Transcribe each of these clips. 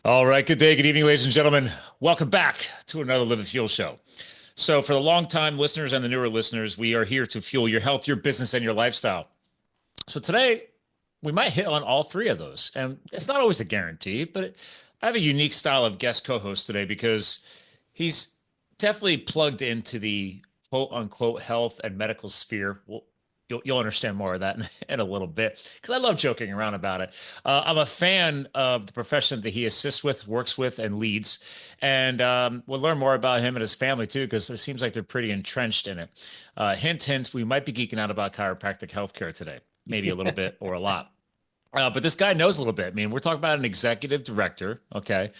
All right, good day, good evening, ladies and gentlemen. Welcome back to another Live the Fuel show. So, for the long-time listeners and the newer listeners, we are here to fuel your health, your business, and your lifestyle. So, today we might hit on all three of those. And it's not always a guarantee, but I have a unique style of guest co host today because he's definitely plugged into the quote unquote health and medical sphere. You'll understand more of that in a little bit because I love joking around about it. I'm a fan of the profession that he assists with, works with, and leads. And we'll learn more about him and his family too because it seems like they're pretty entrenched in it. Hint, hint, we might be geeking out about chiropractic healthcare today, maybe a little bit or a lot. But this guy knows a little bit. I mean, we're talking about an executive director, okay,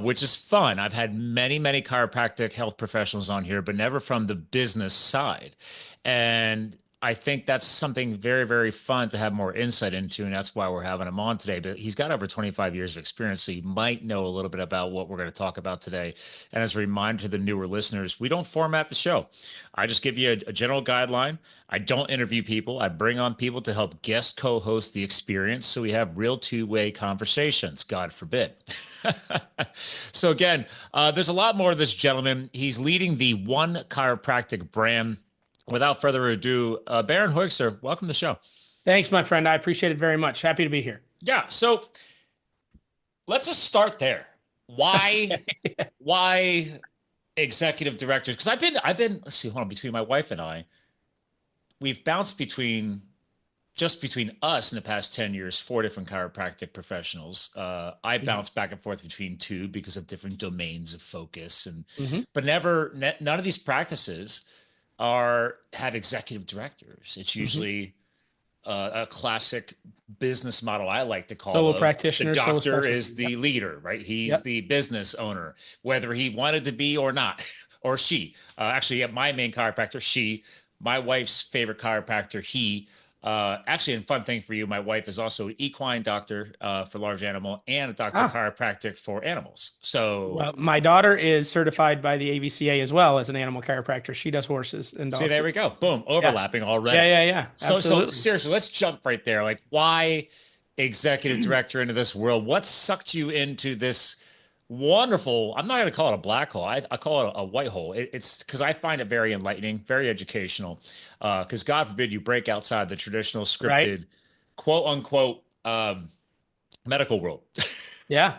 which is fun. I've had many, many chiropractic health professionals on here, but never from the business side. And I think that's something very, very fun to have more insight into, and that's why we're having him on today. But he's got over 25 years of experience, so you might know a little bit about what we're going to talk about today. And as a reminder to the newer listeners, we don't format the show. I just give you a general guideline. I don't interview people. I bring on people to help guest co-host the experience, so we have real two-way conversations, God forbid. So again, there's a lot more of this gentleman. He's leading the One Chiropractic brand. Without further ado, Bharon Hoag, sir, welcome to the show. Thanks, my friend. I appreciate it very much. Happy to be here. Yeah, so let's just start there. Why executive directors? Because let's see, hold on, between my wife and I, we've bounced between us in the past 10 years, four different chiropractic professionals. I bounced back and forth between two because of different domains of focus, but none of these practices have executive directors. It's usually a classic business model, I like to call Solo it. practitioner. The doctor is the leader, right? He's the business owner, whether he wanted to be or not, or she. Actually, my main chiropractor, she. My wife's favorite chiropractor, he. Actually, and fun thing for you, my wife is also an equine doctor for large animal and a doctor of chiropractic for animals. So Well, my daughter is certified by the AVCA as well as an animal chiropractor. She does horses and dogs. see, there we go. Boom, Yeah. overlapping already. Yeah. So Absolutely. seriously, let's jump right there. Like, why executive director into this world? What sucked you into this wonderful? I'm not going to call it a black hole. I call it a white hole. It's because I find it very enlightening, very educational. Because God forbid you break outside the traditional Right. scripted, quote unquote, medical world. Yeah.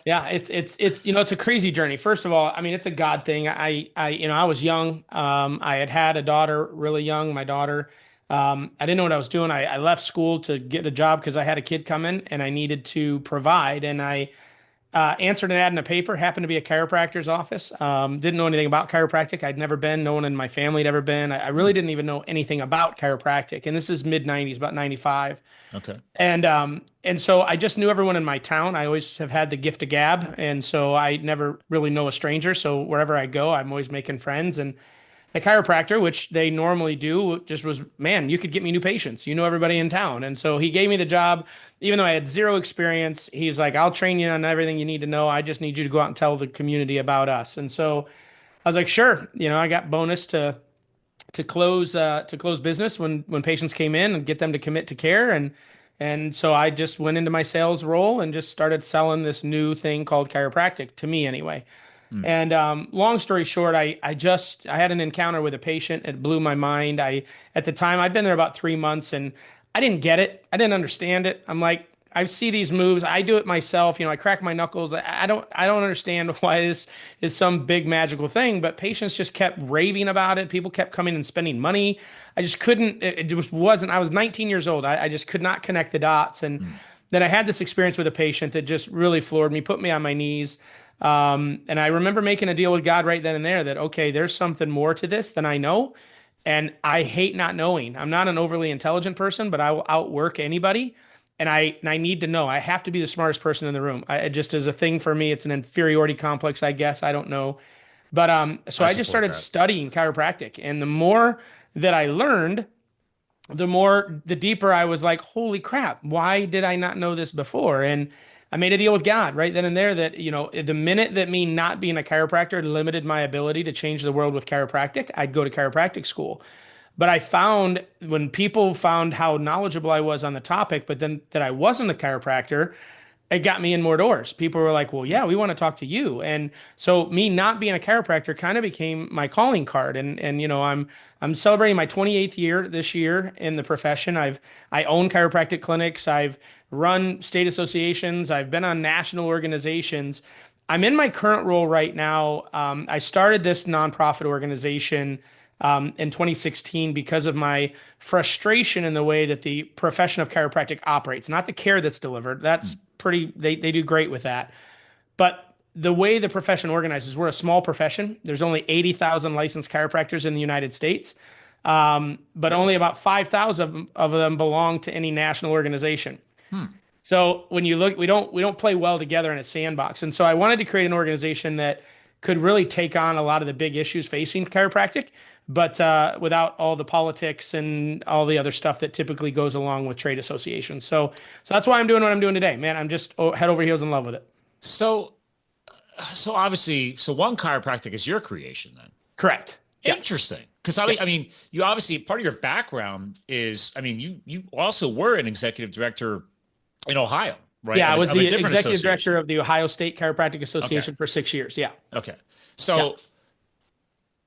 Yeah. It's a crazy journey. First of all, I mean, it's a God thing. I was young. I had a daughter really young, my daughter. I didn't know what I was doing. I left school to get a job because I had a kid coming and I needed to provide. And I answered an ad in a paper, happened to be a chiropractor's office. Didn't know anything about chiropractic. I'd never been. No one in my family had ever been. I really didn't even know anything about chiropractic. And this is mid 90s, about 95. Okay. And so I just knew everyone in my town. I always have had the gift of gab. And so I never really know a stranger. So wherever I go, I'm always making friends. And the chiropractor, which they normally do, just was, man, you could get me new patients. You know everybody in town. And so he gave me the job, even though I had zero experience. He's like, I'll train you on everything you need to know. I just need you to go out and tell the community about us. And so I was like, sure. I got bonus to close business when patients came in and get them to commit to care. And so I just went into my sales role and just started selling this new thing called chiropractic to me anyway. Mm. And long story short, I had an encounter with a patient. It blew my mind. At the time I'd been there about 3 months and I didn't get it. I didn't understand it. I'm like, I see these moves. I do it myself. I crack my knuckles. I don't understand why this is some big magical thing, but patients just kept raving about it. People kept coming and spending money. I just couldn't, it just wasn't, I was 19 years old. I just could not connect the dots. And then I had this experience with a patient that just really floored me, put me on my knees. And I remember making a deal with God right then and there that, okay, there's something more to this than I know. And I hate not knowing. I'm not an overly intelligent person, but I will outwork anybody. And I need to know. I have to be the smartest person in the room. It just is a thing for me. It's an inferiority complex, I guess. I don't know. But so I I just support started that. studying chiropractic. And the more that I learned, the deeper I was like, holy crap, why did I not know this before? And I made a deal with God right then and there that, the minute that me not being a chiropractor limited my ability to change the world with chiropractic, I'd go to chiropractic school. But I found when people found how knowledgeable I was on the topic, but then that I wasn't a chiropractor, it got me in more doors. People were like, well, yeah, we want to talk to you. And so me not being a chiropractor kind of became my calling card. And I'm celebrating my 28th year this year in the profession. I own chiropractic clinics. I've run state associations. I've been on national organizations. I'm in my current role right now. I started this nonprofit organization in 2016 because of my frustration in the way that the profession of chiropractic operates, not the care that's delivered. That's pretty, they do great with that. But the way the profession organizes, we're a small profession. There's only 80,000 licensed chiropractors in the United States, but only about 5,000 of them belong to any national organization. Hmm. So when you look, we don't play well together in a sandbox. And so I wanted to create an organization that could really take on a lot of the big issues facing chiropractic, but without all the politics and all the other stuff that typically goes along with trade associations. So that's why I'm doing what I'm doing today, man. I'm just head over heels in love with it. So, so obviously, so One Chiropractic is your creation then. Correct. Yeah. Interesting. Because Yeah. I mean, you obviously part of your background is, I mean, you also were an executive director in Ohio, right? Yeah, I was Of a the different executive director association. of the Ohio State Chiropractic Okay. Association for 6 years. Yeah. Okay. Yeah. So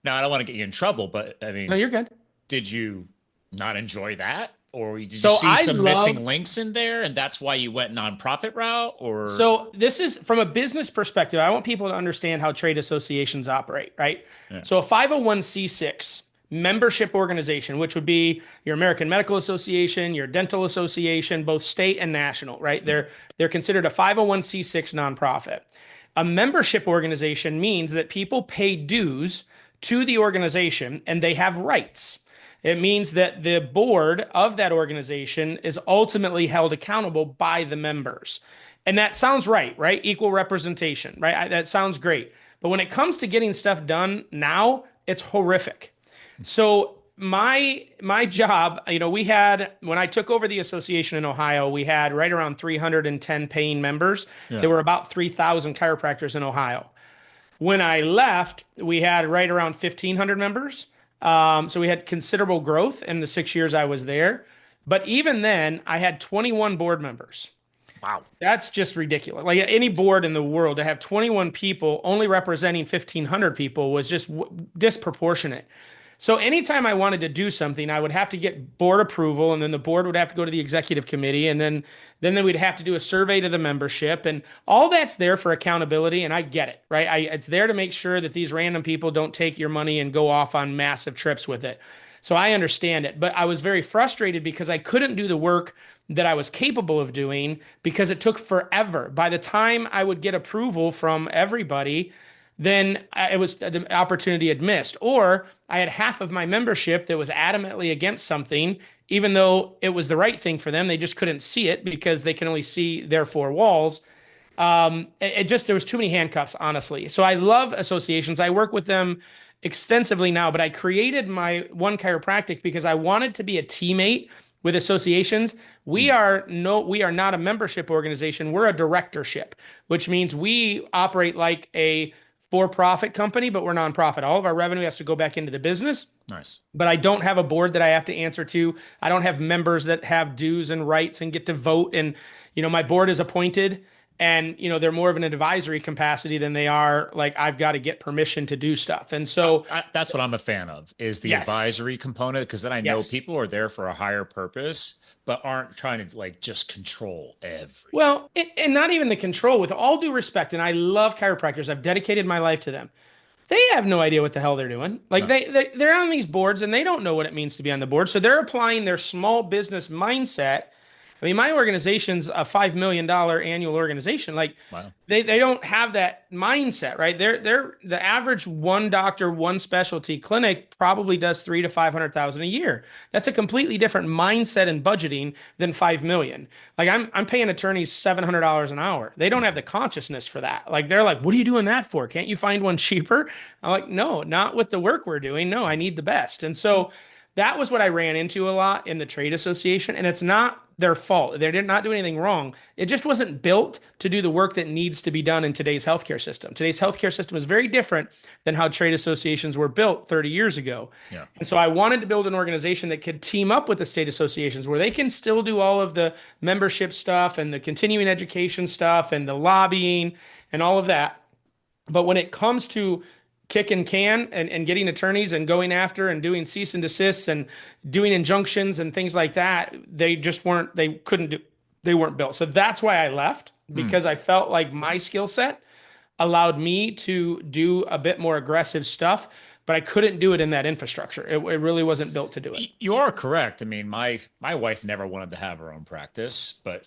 now I don't want to get you in trouble, but I No, mean, you're good. did you not enjoy that? Or did you So see I some love missing links in there and that's why you went nonprofit route? Or So this is from a business perspective. I want people to understand how trade associations operate, right? yeah. So a 501c6 membership organization, which would be your American Medical Association, your Dental Association, both state and national, right? They're considered a 501c6 nonprofit. A membership organization means that people pay dues to the organization and they have rights. It means that the board of that organization is ultimately held accountable by the members. And that sounds right, right? Equal representation, right? That sounds great. But when it comes to getting stuff done now, it's horrific. So my job, we had when I took over the association in Ohio, we had right around 310 paying members. Yeah. There were about 3,000 chiropractors in Ohio. When I left, we had right around 1,500 members. So we had considerable growth in the 6 years I was there. But even then, I had 21 board members. Wow. That's just ridiculous. Like any board in the world to have 21 people only representing 1,500 people was just disproportionate. So anytime I wanted to do something, I would have to get board approval, and then the board would have to go to the executive committee, and then we'd have to do a survey to the membership, and all that's there for accountability. And I get it, right? It's there to make sure that these random people don't take your money and go off on massive trips with it. So I understand it, but I was very frustrated because I couldn't do the work that I was capable of doing because it took forever. By the time I would get approval from everybody, then it was the opportunity had missed. Or I had half of my membership that was adamantly against something, even though it was the right thing for them. They just couldn't see it because they can only see their four walls. It just, there was too many handcuffs, honestly. So I love associations. I work with them extensively now, but I created my One Chiropractic because I wanted to be a teammate with associations. We are not a membership organization. We're a directorship, which means we operate like a for-profit company, but we're nonprofit. All of our revenue has to go back into the business. Nice. But I don't have a board that I have to answer to. I don't have members that have dues and rights and get to vote. And, my board is appointed and, they're more of an advisory capacity than they are like, I've got to get permission to do stuff. And so That's what I'm a fan of is the yes, advisory component. Cause then I know yes. people are there for a higher purpose, but aren't trying to like just control everything. Well, and not even the control, with all due respect. And I love chiropractors. I've dedicated my life to them. They have no idea what the hell they're doing. Like No. they're on these boards and they don't know what it means to be on the board. So they're applying their small business mindset. I mean, my organization's a $5 million annual organization. Like Wow. they don't have that mindset, right? They're the average one doctor, one specialty clinic probably does 300 to 500,000 a year. That's a completely different mindset and budgeting than 5 million. Like I'm paying attorneys $700 an hour. They don't have the consciousness for that. Like they're like, what are you doing that for? Can't you find one cheaper? I'm like, no, not with the work we're doing. No, I need the best. And so that was what I ran into a lot in the trade association. And it's not their fault. They did not do anything wrong. It just wasn't built to do the work that needs to be done in today's healthcare system. Today's healthcare system is very different than how trade associations were built 30 years ago. Yeah. And so I wanted to build an organization that could team up with the state associations where they can still do all of the membership stuff and the continuing education stuff and the lobbying and all of that. But when it comes to kick and can and getting attorneys and going after and doing cease and desists and doing injunctions and things like that, they just weren't, they couldn't do, they weren't built. So that's why I left, because I felt like my skill set allowed me to do a bit more aggressive stuff, but I couldn't do it in that infrastructure. It really wasn't built to do it. You are correct. I mean, my wife never wanted to have her own practice, but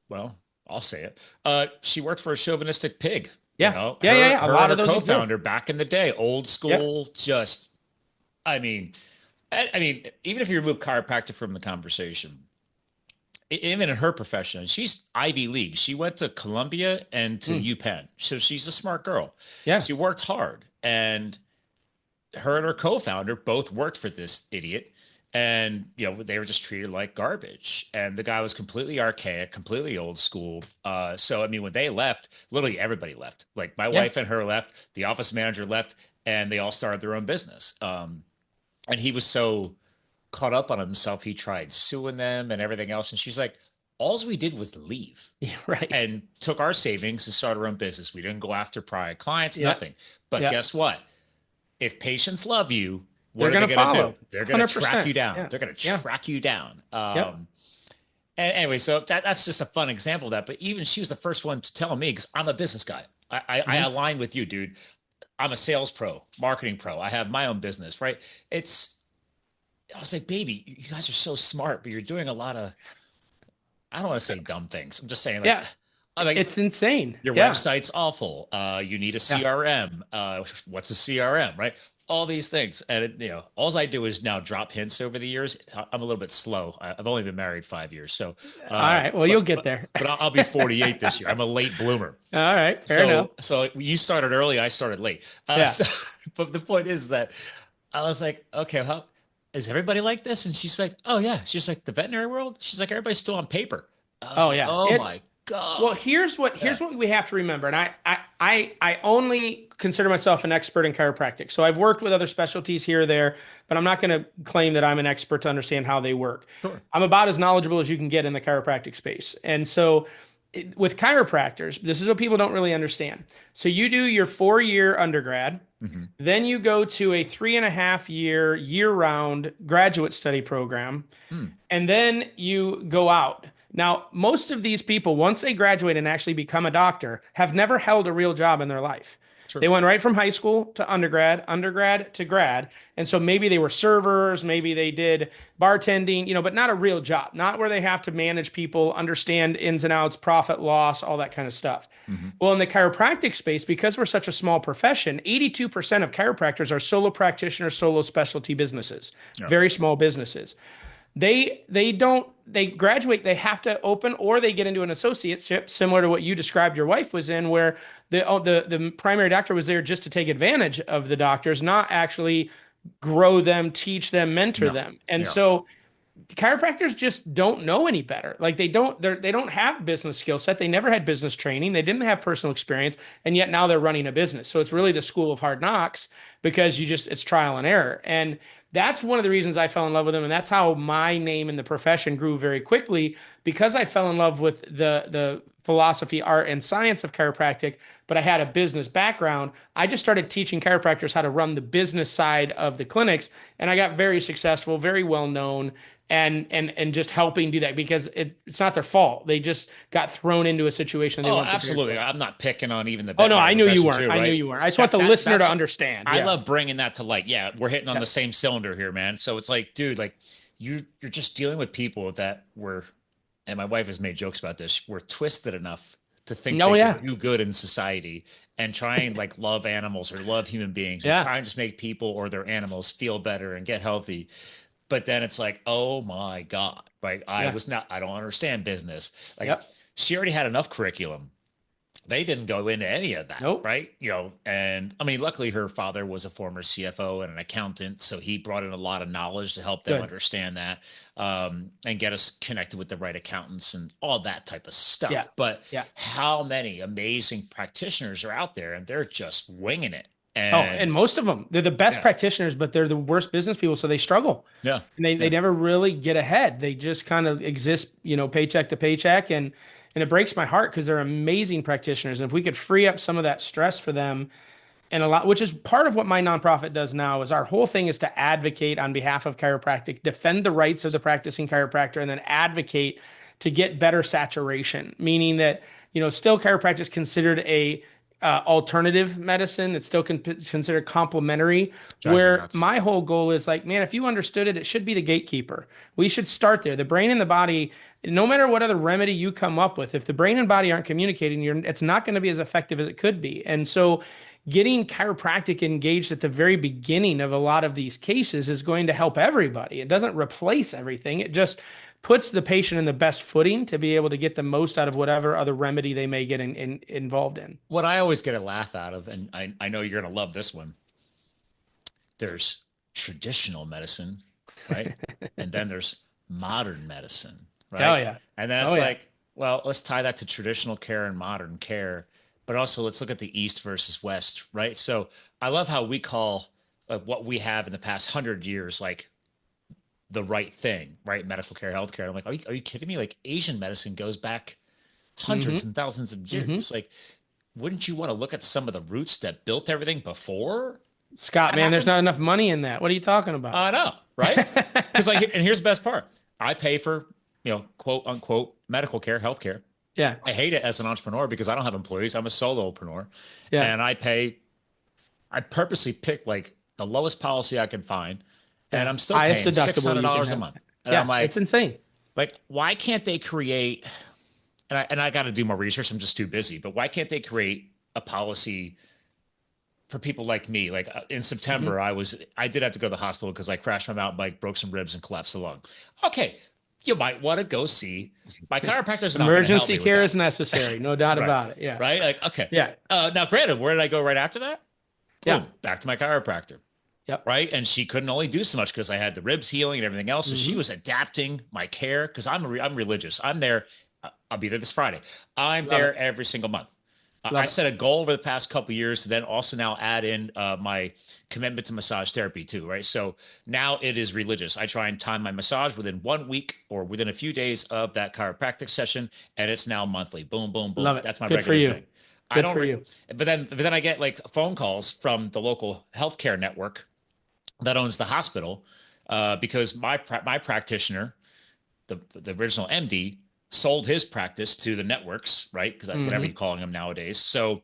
well, I'll say it. She worked for a chauvinistic pig. Yeah. You know, Yeah. A lot of those co-founder exist. back in the day, old school, just, I mean, even if you remove chiropractic from the conversation, even in her profession, she's Ivy League. She went to Columbia and to UPenn. So she's a smart girl. Yeah. She worked hard, and her co-founder both worked for this idiot. And, you know, they were just treated like garbage. And the guy was completely archaic, completely old school. So, I mean, when they left, literally everybody left. Like my wife and her left, the office manager left, and they all started their own business. And he was so caught up on himself, he tried suing them and everything else. And she's like, all we did was leave. Yeah, right. And took our savings and started our own business. We didn't go after prior clients, Yeah. nothing. But Yeah. guess what? If patients love you, what They're are they gonna going to follow. do? They're going to 100%. track you down. Yeah. They're going to Yeah. track you down. Yep. And anyway, so that's just a fun example of that. But even she was the first one to tell me, because I'm a business guy. I align with you, dude. I'm a sales pro, marketing pro. I have my own business, right? I was like, baby, you guys are so smart, but you're doing a lot of, I don't want to say dumb things. I'm just saying, like, Yeah. I'm like, It's insane. your Yeah. website's awful. You need a CRM. What's a CRM, right? All these things. And, you know, all I do is now drop hints over the years. I'm a little bit slow. I've only been married 5 years. So, All right. Well, you'll get there. but I'll be 48 this year. I'm a late bloomer. All right. Fair enough. So you started early. I started late. Yeah. But the point is that I was like, okay, how is everybody like this? And she's like, oh yeah. She's like, the veterinary world. She's like, everybody's still on paper. Oh yeah. Oh my God. Well, here's what we have to remember, and I only consider myself an expert in chiropractic. So I've worked with other specialties here or there, but I'm not going to claim that I'm an expert to understand how they work. Sure. I'm about as knowledgeable as you can get in the chiropractic space, and so with chiropractors, this is what people don't really understand. So you do your 4-year undergrad, then you go to a 3.5-year year-round graduate study program, and then you go out. Now, most of these people, once they graduate and actually become a doctor, have never held a real job in their life. Sure. They went right from high school to undergrad, undergrad to grad. And so maybe they were servers, maybe they did bartending, but not a real job, not where they have to manage people, understand ins and outs, profit loss, all that kind of stuff. Well, in the chiropractic space, because we're such a small profession, 82% of chiropractors are solo practitioners, solo specialty businesses, very small businesses. They graduate, they have to open, or they get into an associateship similar to what you described your wife was in, where the primary doctor was there just to take advantage of the doctors, not actually grow them, teach them, mentor them. And so chiropractors just don't know any better. Like they don't have business skill set. They never had business training. They didn't have personal experience. And yet now they're running a business. So it's really the school of hard knocks, because it's trial and error. And that's one of the reasons I fell in love with them. And that's how my name in the profession grew very quickly, because I fell in love with the philosophy, art, and science of chiropractic, but I had a business background. I just started teaching chiropractors how to run the business side of the clinics. And I got very successful, very well known, and just helping do that, because it's not their fault. They just got thrown into a situation. They weren't prepared absolutely. for. I'm not picking on even the. Oh no, I knew you weren't. Too, I right? knew you weren't. I just want the listener to understand. I love bringing that to light. Yeah, we're hitting on the same cylinder here, man. So it's like, dude, like you're just dealing with people that were, and my wife has made jokes about this, we're twisted enough to think they can do good in society and try and like love animals or love human beings and try and just make people or their animals feel better and get healthy. But then it's like, oh my God, like I don't understand business. Like she already had enough curriculum they didn't go into any of that, Nope. right? And I mean, luckily her father was a former CFO and an accountant, so he brought in a lot of knowledge to help them Good. understand that, and get us connected with the right accountants and all that type of Yeah. stuff. But Yeah. how many amazing practitioners are out there and they're just winging it? Oh, and And most of them, they're the best yeah, practitioners, but they're the worst business people, so they struggle. yeah, And they yeah. never really get ahead. They just kind of exist, paycheck to paycheck. And it breaks my heart because they're amazing practitioners. And if we could free up some of that stress for them and a lot, which is part of what my nonprofit does now, is our whole thing is to advocate on behalf of chiropractic, defend the rights of the practicing chiropractor, and then advocate to get better saturation, meaning that, still chiropractic is considered a alternative medicine. It's still considered complementary. Drives me Where nuts. my whole goal is like, man, if you understood it, it should be the gatekeeper. We should start there. The brain and the body, no matter what other remedy you come up with, if the brain and body aren't communicating, it's not going to be as effective as it could be. And so, getting chiropractic engaged at the very beginning of a lot of these cases is going to help everybody. It doesn't replace everything. It just puts the patient in the best footing to be able to get the most out of whatever other remedy they may get involved in. What I always get a laugh out of, and I know you're going to love this one, there's traditional medicine, right? And then there's modern medicine, Oh right? yeah. And Oh that's yeah. like, well, let's tie that to traditional care and modern care, but also let's look at the East versus West, right? So I love how we call what we have in the past 100 years like the right thing, right? Medical care, healthcare. I'm like, are you kidding me? Like Asian medicine goes back hundreds Mm-hmm. and thousands of Mm-hmm. years. Like, wouldn't you want to look at some of the roots that built everything before Scott, that man, there's happened? not enough money in that. What are you talking about? I know, right? Because like, and here's the best part: I pay for quote unquote medical care, healthcare. Yeah. I hate it as an entrepreneur because I don't have employees. I'm a solopreneur, Yeah. and I pay. I purposely pick like the lowest policy I can find, and Yeah. I'm still Highest paying six deductible hundred you can dollars a have. month. And I'm Yeah. It's insane. why can't they create? And I got to do more research. I'm just too busy. But why can't they create a policy for people like me? Like in Mm-hmm. September, I did have to go to the hospital because I crashed my mountain bike, broke some ribs, and collapsed the lung. Okay, you might want to go see my chiropractor's not going to help Emergency me with care that, is necessary, no doubt right? about it. Yeah. Right? Like okay. Yeah. Now, granted, where did I go right after that? Yeah. Boom, back to my chiropractor. Yep. Right. And she couldn't only do so much because I had the ribs healing and everything else. So she Mm-hmm. was adapting my care because I'm religious. I'm there. I'll be there this Friday. I'm Love there it. every single month. I Love it. set a goal over the past couple of years to then also now add in my commitment to massage therapy too. Right. So now it is religious. I try and time my massage within 1 week or within a few days of that chiropractic session. And it's now monthly. Boom, boom, boom. Love it. That's my Good for regular you. thing. I Good don't, for you. but then I get like phone calls from the local healthcare network that owns the hospital, because my practitioner, the original MD, sold his practice to the networks, right? Because whatever Mm-hmm. you're calling them nowadays. So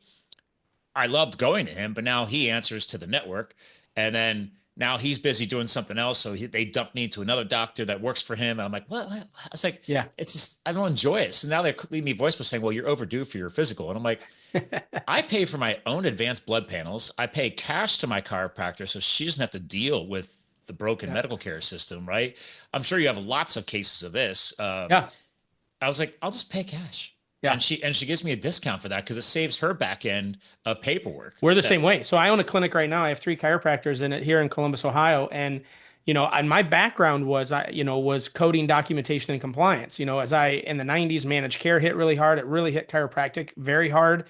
I loved going to him, but now he answers to the network, and then now he's busy doing something else. So they dumped me to another doctor that works for him, and I'm like, what? I was like, Yeah. it's just I don't enjoy it. So now they leave me voicemail saying, well, you're overdue for your physical, and I'm like, I pay for my own advanced blood panels. I pay cash to my chiropractor so she doesn't have to deal with the broken Yeah. medical care system, right? I'm sure you have lots of cases of this. Yeah. I was like, I'll just pay cash. Yeah. And she gives me a discount for that because it saves her back end of paperwork. We're the That same way. So I own a clinic right now. I have three chiropractors in it here in Columbus, Ohio. And my background was, was coding, documentation, and compliance. As I, in the 90s, managed care hit really hard. It really hit chiropractic very hard.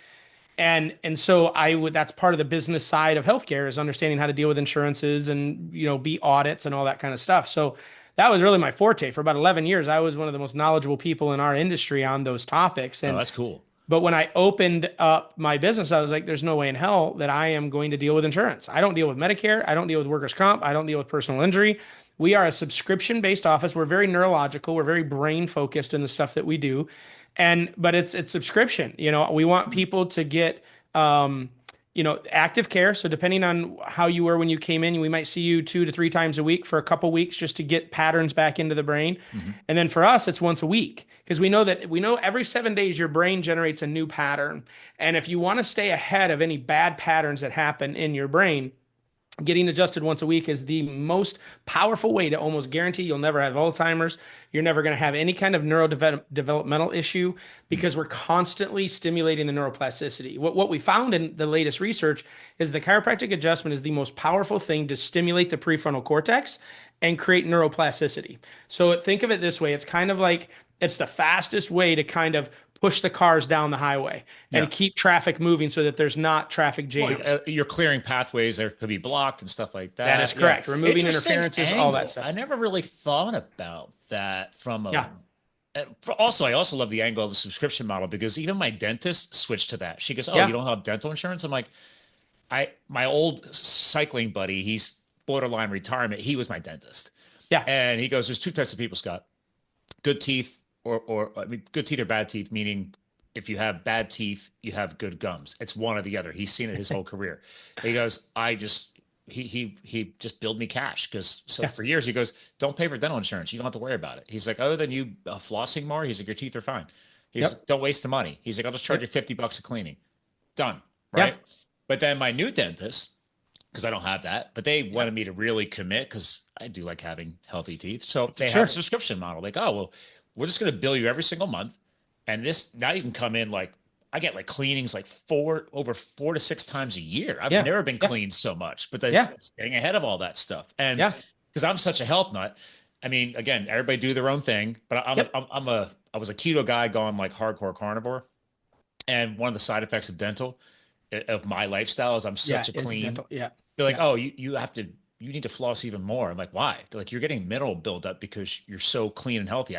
And so that's part of the business side of healthcare is understanding how to deal with insurances and, be audits and all that kind of stuff. So that was really my forte. For about 11 years, I was one of the most knowledgeable people in our industry on those topics. oh, And that's cool. but when I opened up my business, I was like, there's no way in hell that I am going to deal with insurance. I don't deal with Medicare. I don't deal with workers' comp. I don't deal with personal injury. We are a subscription-based office. We're very neurological. We're very brain focused in the stuff that we do. But it's subscription. We want people to get active care. So depending on how you were when you came in, we might see you 2 to 3 times a week for a couple weeks just to get patterns back into the brain. Hmm. And then for us, it's once a week because we know every 7 days your brain generates a new pattern. And if you want to stay ahead of any bad patterns that happen in your brain, getting adjusted once a week is the most powerful way to almost guarantee you'll never have Alzheimer's. You're never going to have any kind of neurodevelopmental issue because we're constantly stimulating the neuroplasticity. What we found in the latest research is the chiropractic adjustment is the most powerful thing to stimulate the prefrontal cortex and create neuroplasticity. So think of it this way. It's kind of like it's the fastest way to kind of push the cars down the highway and keep traffic moving so that there's not traffic jams. Well, you're clearing pathways that could be blocked and stuff like that. That is correct. Removing interferences, angle. all that stuff. I never really thought about that from a. Also, I also love the angle of the subscription model because even my dentist switched to that. She goes, "Oh, you don't have dental insurance?" I'm like, my old cycling buddy, he's borderline retirement. He was my dentist. Yeah. And he goes, "There's two types of people, Scott. Good teeth or I mean, good teeth or bad teeth, meaning if you have bad teeth, you have good gums. It's one or the other. He's seen it his whole career." He goes, he just billed me cash because for years he goes, "Don't pay for dental insurance. You don't have to worry about it." He's like, "Other than you flossing more," he's like, "your teeth are fine." He's like, "Don't waste the money." He's like, "I'll just charge you $50 a cleaning." Done. Right. But then my new dentist, because I don't have that, but they wanted me to really commit because I do like having healthy teeth. So they have a subscription model. Like, "Oh, well, we're just going to bill you every single month. And this, now you can come in like, I get like cleanings like over 4 to 6 times a year. I've never been cleaned so much, but that's getting ahead of all that stuff. And because I'm such a health nut, I mean, again, everybody do their own thing, but I was a keto guy going like hardcore carnivore. And one of the side effects of my lifestyle is I'm such a clean. They're like, "Oh, you need to floss even more." I'm like, "Why?" They're like, "You're getting mineral buildup because you're so clean and healthy.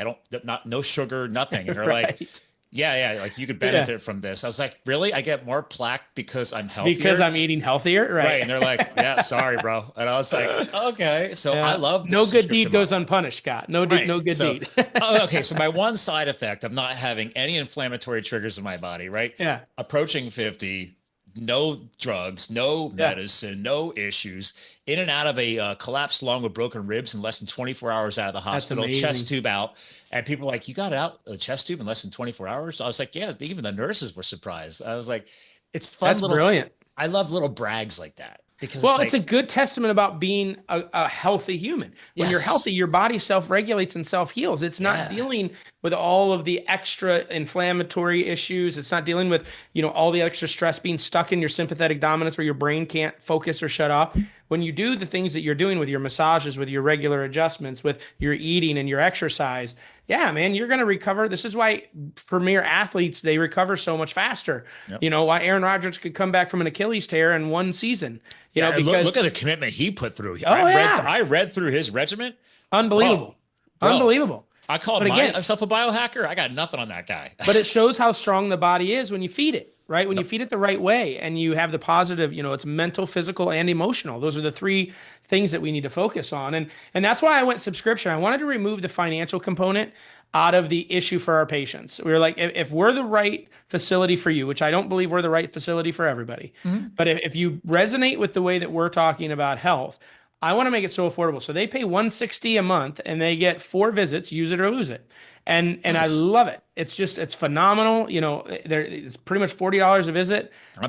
No sugar, nothing." And they're like, yeah, like you could benefit from this. I was like, "Really? I get more plaque because I'm healthier? Because I'm eating healthier?" Right. And they're like, "Yeah, sorry, bro." And I was like, "Okay." So I love no good deed goes unpunished, Scott. No good deed. Okay. So my one side effect of not having any inflammatory triggers in my body, right? Yeah. Approaching 50, no drugs, no medicine, no issues, in and out of a collapsed lung with broken ribs in less than 24 hours out of the hospital, chest tube out. And people were like, "You got it out a chest tube in less than 24 hours? I was like, "Yeah." Even the nurses were surprised. I was like, it's fun. That's brilliant. I love little brags like that. Because it's a good testament about being a healthy human. When you're healthy, your body self-regulates and self-heals. It's not dealing with all of the extra inflammatory issues. It's not dealing with, all the extra stress being stuck in your sympathetic dominance where your brain can't focus or shut off. When you do the things that you're doing with your massages, with your regular adjustments, with your eating and your exercise, man, you're going to recover. This is why premier athletes, they recover so much faster. Why Aaron Rodgers could come back from an Achilles tear in one season. Because look at the commitment he put through. I read through his regimen. Unbelievable. Unbelievable. I call myself a biohacker. I got nothing on that guy. But it shows how strong the body is when you feed it, right? When you feed it the right way and you have the positive, it's mental, physical, and emotional. Those are the 3 things that we need to focus on. And that's why I went subscription. I wanted to remove the financial component out of the issue for our patients. We were like, if we're the right facility for you, which I don't believe we're the right facility for everybody, but if you resonate with the way that we're talking about health, I want to make it so affordable. So they pay $160 a month and they get 4 visits, use it or lose it. And I love it. It's phenomenal. It's pretty much $40 a visit. I'm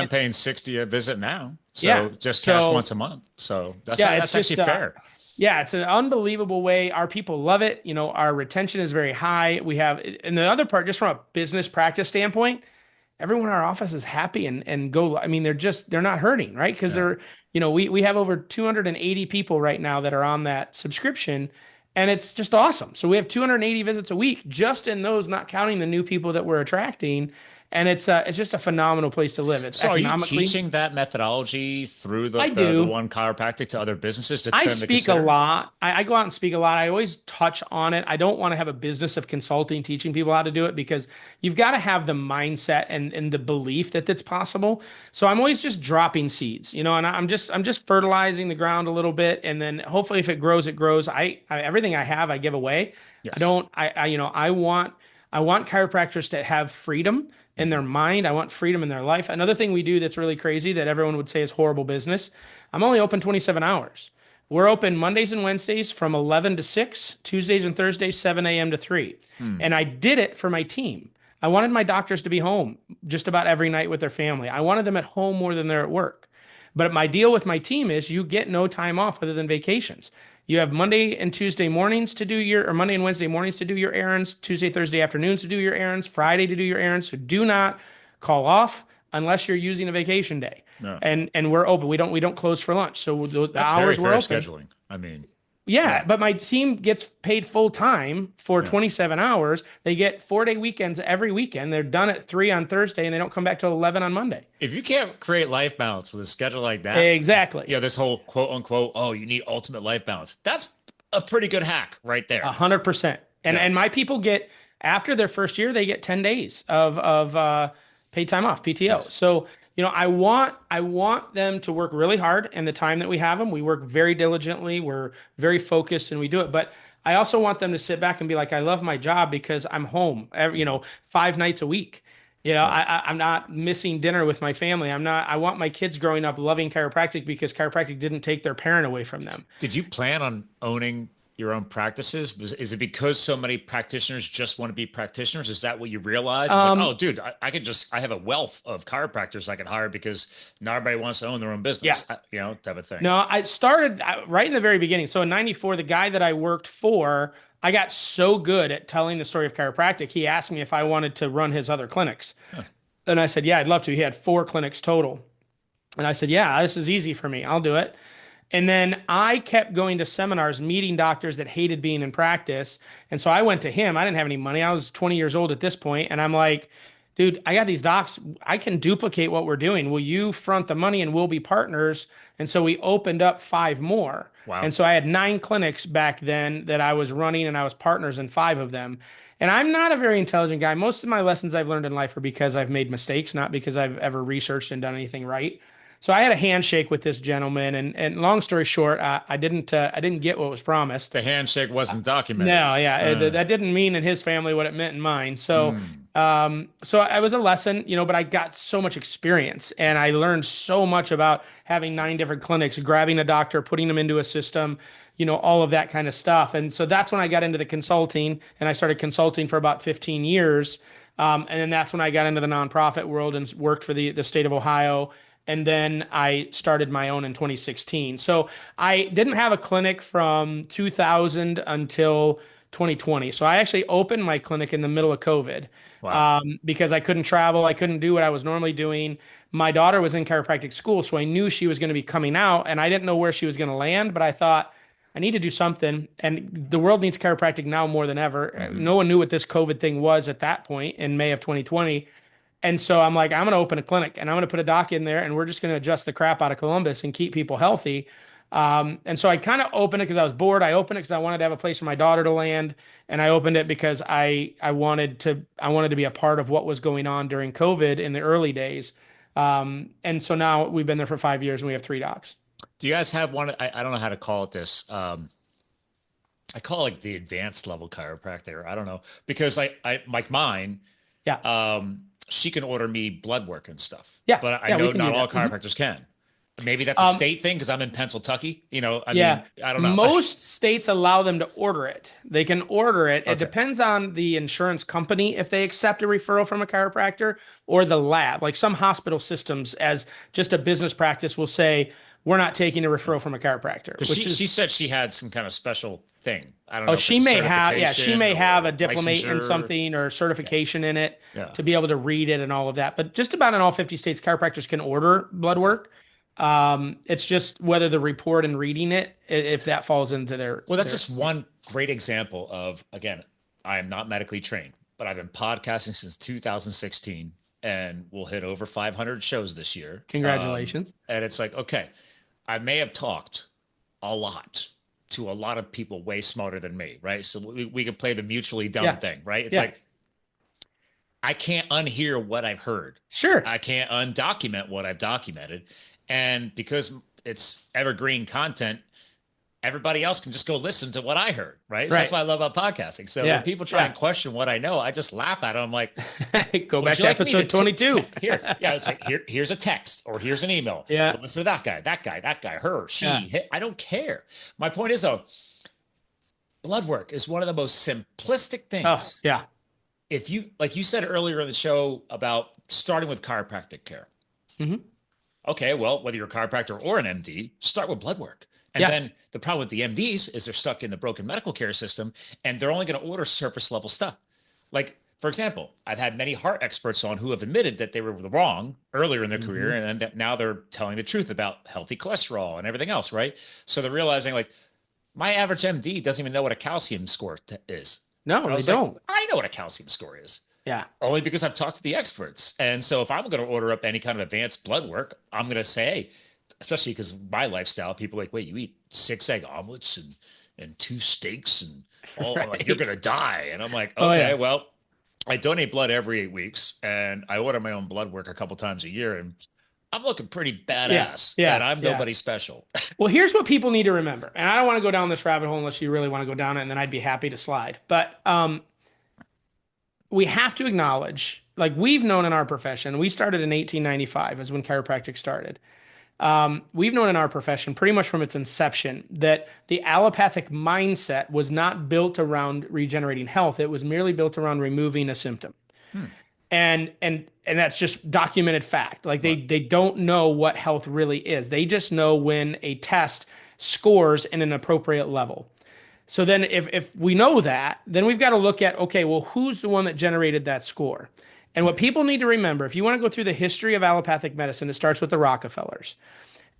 paying $60 a visit now. So just cash once a month. So that's actually fair. It's an unbelievable way. Our people love it. Our retention is very high. We have, and the other part, just from a business practice standpoint, everyone in our office is happy and go. I mean, they're not hurting, right? Because we have over 280 people right now that are on that subscription, and it's just awesome. So we have 280 visits a week just in those, not counting the new people that we're attracting. And it's just a phenomenal place to live. It's so are you teaching that methodology through the one chiropractic to other businesses? I speak a lot. I go out and speak a lot. I always touch on it. I don't want to have a business of consulting, teaching people how to do it, because you've got to have the mindset and the belief that it's possible. So I'm always just dropping seeds, and I'm just fertilizing the ground a little bit. And then hopefully if it grows, it grows. Everything I have, I give away. Yes. I want chiropractors to have freedom in their mind. I want freedom in their life. Another thing we do that's really crazy that everyone would say is horrible business, I'm only open 27 hours. We're open Mondays and Wednesdays from 11 to 6, Tuesdays and Thursdays, 7 a.m. to 3. And I did it for my team. I wanted my doctors to be home just about every night with their family. I wanted them at home more than they're at work. But my deal with my team is you get no time off other than vacations. You have Monday and Tuesday mornings to do your, or Monday and Wednesday mornings to do your errands, Tuesday, Thursday afternoons to do your errands, Friday to do your errands. So do not call off unless you're using a vacation day. No, And we're open. We don't close for lunch. So the that's very hours we're fair open. scheduling. I mean, Yeah, yeah, but my team gets paid full time for yeah. 27 hours. They get 4-day weekends every weekend. They're done at 3 on Thursday and they don't come back till 11 on Monday. If you can't create life balance with a schedule like that, Exactly. yeah, this whole quote unquote, oh, you need ultimate life balance. That's a pretty good hack right there. 100%. And Yeah. and my people get after their first year, they get 10 days of paid time off, PTO. Nice. So, I want them to work really hard and the time that we have them, we work very diligently, we're very focused and we do it. But I also want them to sit back and be like, I love my job because I'm home, 5 nights a week. Right. I'm not missing dinner with my family. I want my kids growing up loving chiropractic because chiropractic didn't take their parent away from them. Did you plan on owning your own practices? Is it because so many practitioners just want to be practitioners? Is that what you realized? It's like, Um, oh, dude, I have a wealth of chiropractors I can hire because not everybody wants to own their own yeah. business, type of thing. No, I started right in the very beginning. So in 94, the guy that I worked for, I got so good at telling the story of chiropractic. He asked me if I wanted to run his other clinics. Huh. And I said, yeah, I'd love to. He had 4 clinics total. And I said, yeah, this is easy for me. I'll do it. And then I kept going to seminars, meeting doctors that hated being in practice. And so I went to him. I didn't have any money. I was 20 years old at this point, and I'm like, dude, I got these docs. I can duplicate what we're doing. Will you front the money and we'll be partners? And so we opened up 5 more. Wow. And so I had 9 clinics back then that I was running, and I was partners in 5 of them. And I'm not a very intelligent guy. Most of my lessons I've learned in life are because I've made mistakes, not because I've ever researched and done anything right. So I had a handshake with this gentleman, and long story short, I didn't get what was promised. The handshake wasn't documented. No, yeah, that didn't mean in his family what it meant in mine. So, Mm. so I was a lesson, but I got so much experience, and I learned so much about having 9 different clinics, grabbing a doctor, putting them into a system, all of that kind of stuff. And so that's when I got into the consulting, and I started consulting for about 15 years. And then that's when I got into the nonprofit world and worked for the state of Ohio. And then I started my own in 2016. So I didn't have a clinic from 2000 until 2020. So I actually opened my clinic in the middle of COVID, Wow. because I couldn't travel. I couldn't do what I was normally doing. My daughter was in chiropractic school, so I knew she was going to be coming out, and I didn't know where she was going to land, but I thought, I need to do something. And the world needs chiropractic now more than ever. Hmm. No one knew what this COVID thing was at that point in May of 2020. And so I'm like, I'm going to open a clinic and I'm going to put a doc in there, and we're just going to adjust the crap out of Columbus and keep people healthy. And so I kind of opened it because I was bored. I opened it because I wanted to have a place for my daughter to land, and I opened it because I wanted to be a part of what was going on during COVID in the early days. And so now we've been there for 5 years and we have 3 docs. Do you guys have one? I don't know how to call it this. I call it like the advanced level chiropractor. I don't know because I like mine. Yeah. She can order me blood work and stuff. Yeah. But I Yeah, we know can not do all that. Mhm. chiropractors can. Maybe that's a state thing because I'm in Pennsylvania. I Yeah. mean, I don't know. Most states allow them to order it. They can order it. It Okay. depends on the insurance company if they accept a referral from a chiropractor, or the lab. Like some hospital systems, as just a business practice, will say, we're not taking a referral from a chiropractor, Because which is, she said she had some kind of special thing. I don't know oh, if she it's may have, yeah, she certification may have or a diplomate in licensure. something or certification in it Yeah. to be able to read it and all of that. But just about in all 50 states, chiropractors can order blood work. It's just whether the report and reading it, if that falls into their, Well, that's their, just one great example of, again, I am not medically trained, but I've been podcasting since 2016 and we'll hit over 500 shows this year. congratulations. And it's like, okay, I may have talked a lot to a lot of people way smarter than me, right? So we could play the mutually dumb Yeah. thing, right? It's Yeah. like, I can't unhear what I've heard. Sure. I can't undocument what I've documented. And because it's evergreen content, everybody else can just go listen to what I heard, right? So that's Right. what I love about podcasting. So Yeah. when people try Yeah. and question what I know, I just laugh at them. I'm like, Go back would to you like me episode 22. here? Yeah, it's like here's a text or here's an email. Yeah. Go listen to that guy, her, she. Yeah. I don't care. My point is though, blood work is one of the most simplistic things. Oh, yeah. If you, like you said earlier in the show about starting with chiropractic care. Mhm. okay, well, whether you're a chiropractor or an MD, start with blood work. And Yeah. then the problem with the MDs is they're stuck in the broken medical care system and they're only going to order surface level stuff. Like, for example, I've had many heart experts on who have admitted that they were wrong earlier in their career, and then now they're telling the truth about healthy cholesterol and everything else, right? So they're realizing, like, my average MD doesn't even know what a calcium score is. No, And I they was like, don't. I know what a calcium score is. Yeah. Only because I've talked to the experts. And so if I'm going to order up any kind of advanced blood work, I'm going to say, hey, especially because my lifestyle, people are like, wait, you eat 6 egg omelets and 2 steaks and all, Right. like, you're going to die. And I'm like, Oh, okay, yeah. well, I donate blood every 8 weeks and I order my own blood work a couple times a year. And I'm looking pretty Yeah. badass and Yeah. I'm Yeah. nobody special. Well, here's what people need to remember. And I don't want to go down this rabbit hole unless you really want to go down it, and then I'd be happy to slide. But we have to acknowledge, like we've known in our profession, we started in 1895 is when chiropractic started. We've known in our profession pretty much from its inception that the allopathic mindset was not built around regenerating health. It was merely built around removing a symptom. And that's just documented fact. Like they don't know what health really is. They just know when a test scores in an appropriate level. So then if we know that, then we've got to look at, okay, well, who's the one that generated that score? And what people need to remember, if you want to go through the history of allopathic medicine, it starts with the Rockefellers.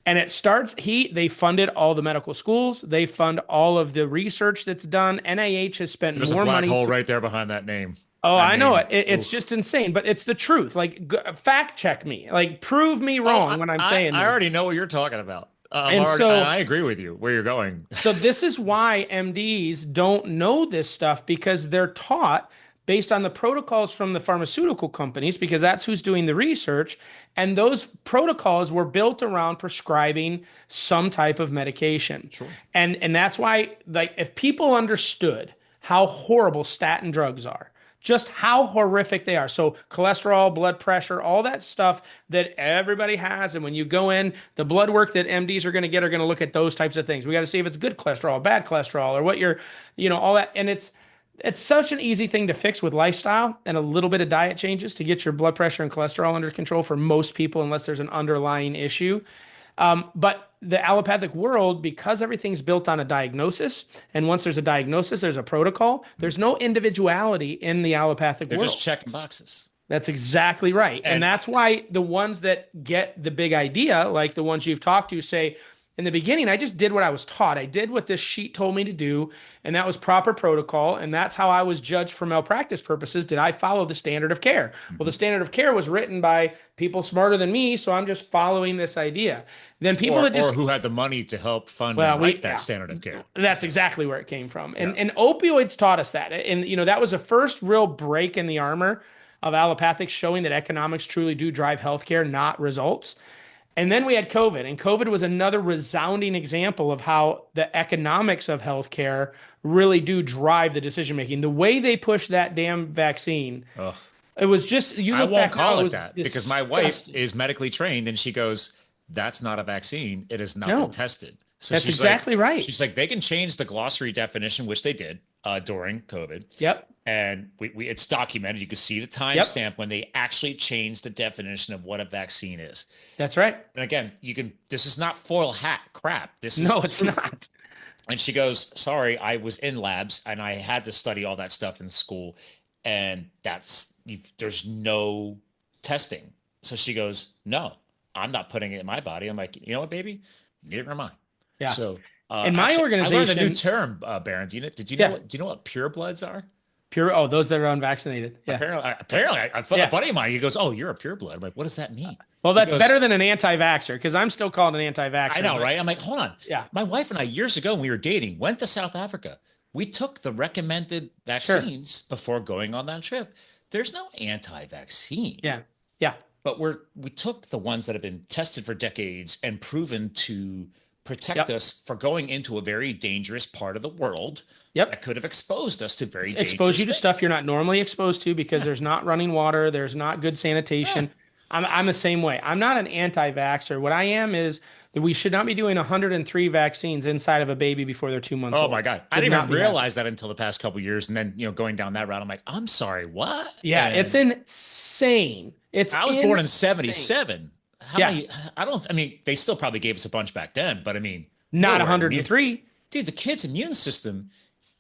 And it starts, they funded all the medical schools. They fund all of the research that's done. NIH has spent There's a more black money. hole right there behind that name. Oh, That I know name. it. It's just insane, but it's the truth. Like, fact check me. Like, prove me wrong when I'm saying I this. already know what you're talking about. And so, I agree with you where you're going. so this is why MDs don't know this stuff, because they're taught based on the protocols from the pharmaceutical companies, because that's who's doing the research. And those protocols were built around prescribing some type of medication. Sure. And that's why, like, if people understood how horrible statin drugs are, just how horrific they are. So cholesterol, blood pressure, all that stuff that everybody has. And when you go in, the blood work that MDs are going to get are going to look at those types of things. We got to see if it's good cholesterol, bad cholesterol, or what you're, all that. And it's such an easy thing to fix with lifestyle and a little bit of diet changes to get your blood pressure and cholesterol under control for most people, unless there's an underlying issue. But the allopathic world, because everything's built on a diagnosis, and once there's a diagnosis, there's a protocol, there's no individuality in the allopathic They're world. just checking boxes. That's exactly right. And that's why the ones that get the big idea, like the ones you've talked to, say, in the beginning, I just did what I was taught. I did what this sheet told me to do, and that was proper protocol, and that's how I was judged for malpractice purposes. Did I follow the standard of care? Well, the standard of care was written by people smarter than me, so I'm just following this idea. Then people or who had the money to help fund and write that standard of care. That's exactly where it came from. And opioids taught us that. And that was the first real break in the armor of allopathic, showing that economics truly do drive healthcare, not results. And then we had COVID, and COVID was another resounding example of how the economics of healthcare really do drive the decision making. The way they pushed that damn vaccine, it was just, I won't call it that because my wife is medically trained and she goes, that's not a vaccine. It has not been tested. So that's exactly right. She's like, they can change the glossary definition, which they did during COVID. Yep. And it's documented. You can see the timestamp when they actually changed the definition of what a vaccine is. That's right. And again, this is not foil hat crap. This is no, it's not. And she goes, sorry, I was in labs and I had to study all that stuff in school. And there's no testing. So she goes, no, I'm not putting it in my body. I'm like, you know what, baby? Neither am I. Yeah. So in my organization, I learned a new term, Bharon. Do you know what pure bloods are? Those that are unvaccinated. Yeah. Apparently, I felt a buddy of mine. He goes, "Oh, you're a pure blood." I'm like, "What does that mean?" Well, that's better than an anti-vaxxer, because I'm still called an anti-vaxxer. I know, right? I'm like, hold on. Yeah. My wife and I, years ago when we were dating, went to South Africa. We took the recommended vaccines before going on that trip. There's no anti-vaccine. Yeah. Yeah. But we took the ones that have been tested for decades and proven to protect us for going into a very dangerous part of the world that could have exposed us to very dangerous expose you to things. stuff you're not normally exposed to, because there's not running water, there's not good sanitation. I'm the same way. I'm not an anti-vaxxer. What I am is that we should not be doing 103 vaccines inside of a baby before they're 2 months old. Oh my God. I didn't even realize that until the past couple of years. And then, going down that route, I'm like, I'm sorry, what? Yeah, it's insane. I was born in 77. how Yeah, many, I mean, they still probably gave us a bunch back then, but I mean, not nowhere near, 103. dude, the kid's immune system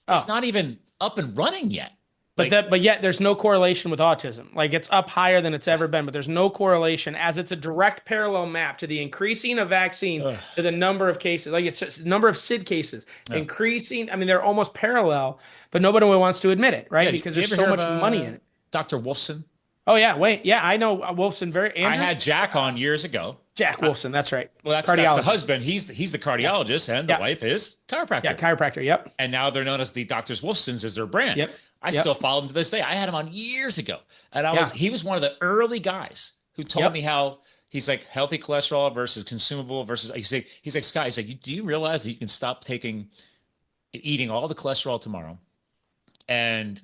is Oh, not even up and running yet. Like, but yet there's no correlation with autism. Like it's up higher than it's ever been, but there's no correlation as it's a direct parallel map to the increasing of vaccines ugh, to the number of cases. Like it's just the number of SID cases yeah. increasing. I mean, they're almost parallel, but nobody wants to admit it, right? Yeah. Because You there's ever so hear of much money in it. Dr. Wolfson? Oh yeah, wait, yeah, I know Wolfson very I Andrew had Jack on years ago. Jack Wolfson. That's right, Well, that's the cardiologist. husband. He's the Yeah, cardiologist, and the yeah, wife is yeah, chiropractor. chiropractor. Yep, And now they're known as the Doctors Wolfsons as their brand. yep, I still yep, follow him to this day. I had him on years ago, and yeah, he was one of the early guys who told me yep. how he's like healthy cholesterol versus consumable versus he's like Scott. He's like, do you realize that you can stop eating all the cholesterol tomorrow, and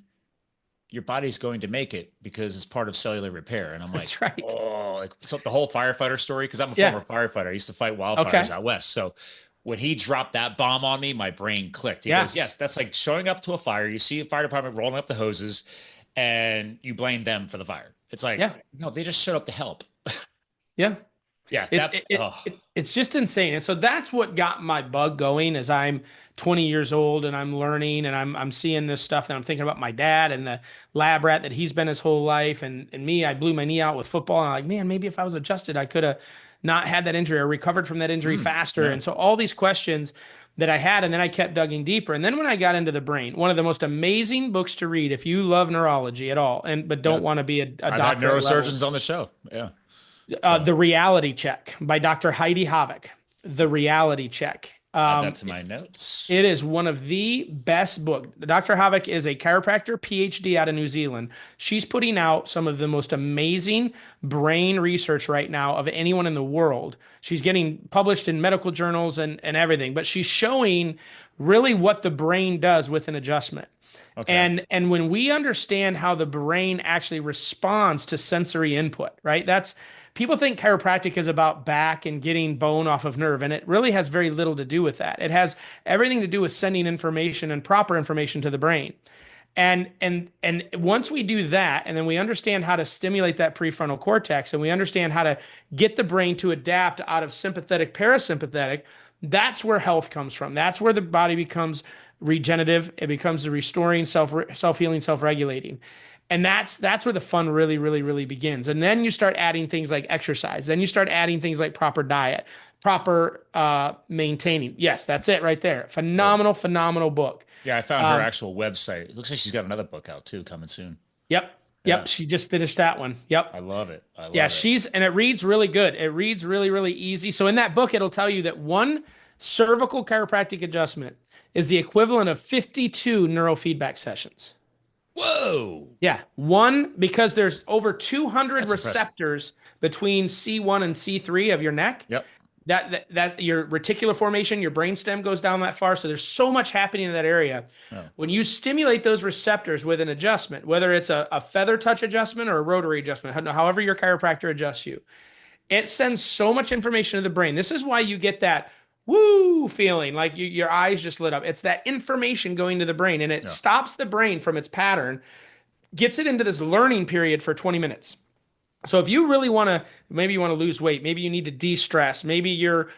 your body's going to make it because it's part of cellular repair. And I'm like, That's right. oh, like so the whole firefighter story, because I'm a Yeah. former firefighter. I used to fight Okay. wildfires out west. So when he dropped that bomb on me, my brain clicked. He Yeah. goes, yes, that's like showing up to a fire. You see a fire department rolling up the hoses and you blame them for the fire. It's like, Yeah. no, they just showed up to help. Yeah. Yeah. It's just insane. And so that's what got my bug going as I'm 20 years old and I'm learning and I'm seeing this stuff and I'm thinking about my dad and the lab rat that he's been his whole life and me, I blew my knee out with football and I'm like, man, maybe if I was adjusted, I could have not had that injury or recovered from that injury faster. yeah. And so all these questions that I had, and then I kept digging deeper. And then when I got into the brain, one of the most amazing books to read if you love neurology at all, but don't Yeah. want to be a I've had doctor at level, neurosurgeons on the show. Yeah. So The Reality Check by Dr. Heidi Havik. The Reality Check. add that to my notes. It is one of the best books. Dr. Havik is a chiropractor, PhD out of New Zealand. She's putting out some of the most amazing brain research right now of anyone in the world. She's getting published in medical journals and everything, but she's showing really what the brain does with an adjustment. Okay. And when we understand how the brain actually responds to sensory input, right? That's people think chiropractic is about back and getting bone off of nerve, and it really has very little to do with that. It has everything to do with sending information and proper information to the brain. And once we do that, and then we understand how to stimulate that prefrontal cortex, and we understand how to get the brain to adapt out of sympathetic parasympathetic, that's where health comes from. That's where the body becomes regenerative. It becomes the restoring, self-healing, self-regulating. And that's where the fun really, really, really begins. And then you start adding things like exercise. Then you start adding things like proper diet, proper maintaining. Yes, that's it right there. Phenomenal, phenomenal book. Yeah, I found her actual website. It looks like she's got another book out too, coming soon. Yep. Yeah, Yep. She just finished that one. Yep. I love it. I love Yeah, it. and it reads really good. It reads really, really easy. So in that book, it'll tell you that one cervical chiropractic adjustment is the equivalent of 52 neurofeedback sessions. Whoa, Yeah, one because there's over 200 that's impressive. receptors between C1 and C3 of your neck. Yep. That your reticular formation, your brainstem goes down that far. So there's so much happening in that area. Oh. When you stimulate those receptors with an adjustment, whether it's a feather touch adjustment or a rotary adjustment, however your chiropractor adjusts you, it sends so much information to the brain. This is why you get that woo feeling, like your eyes just lit up. It's that information going to the brain, and it Yeah. stops the brain from its pattern, gets it into this learning period for 20 minutes. So if you really want to, maybe you want to lose weight, maybe you need to de-stress, maybe you're,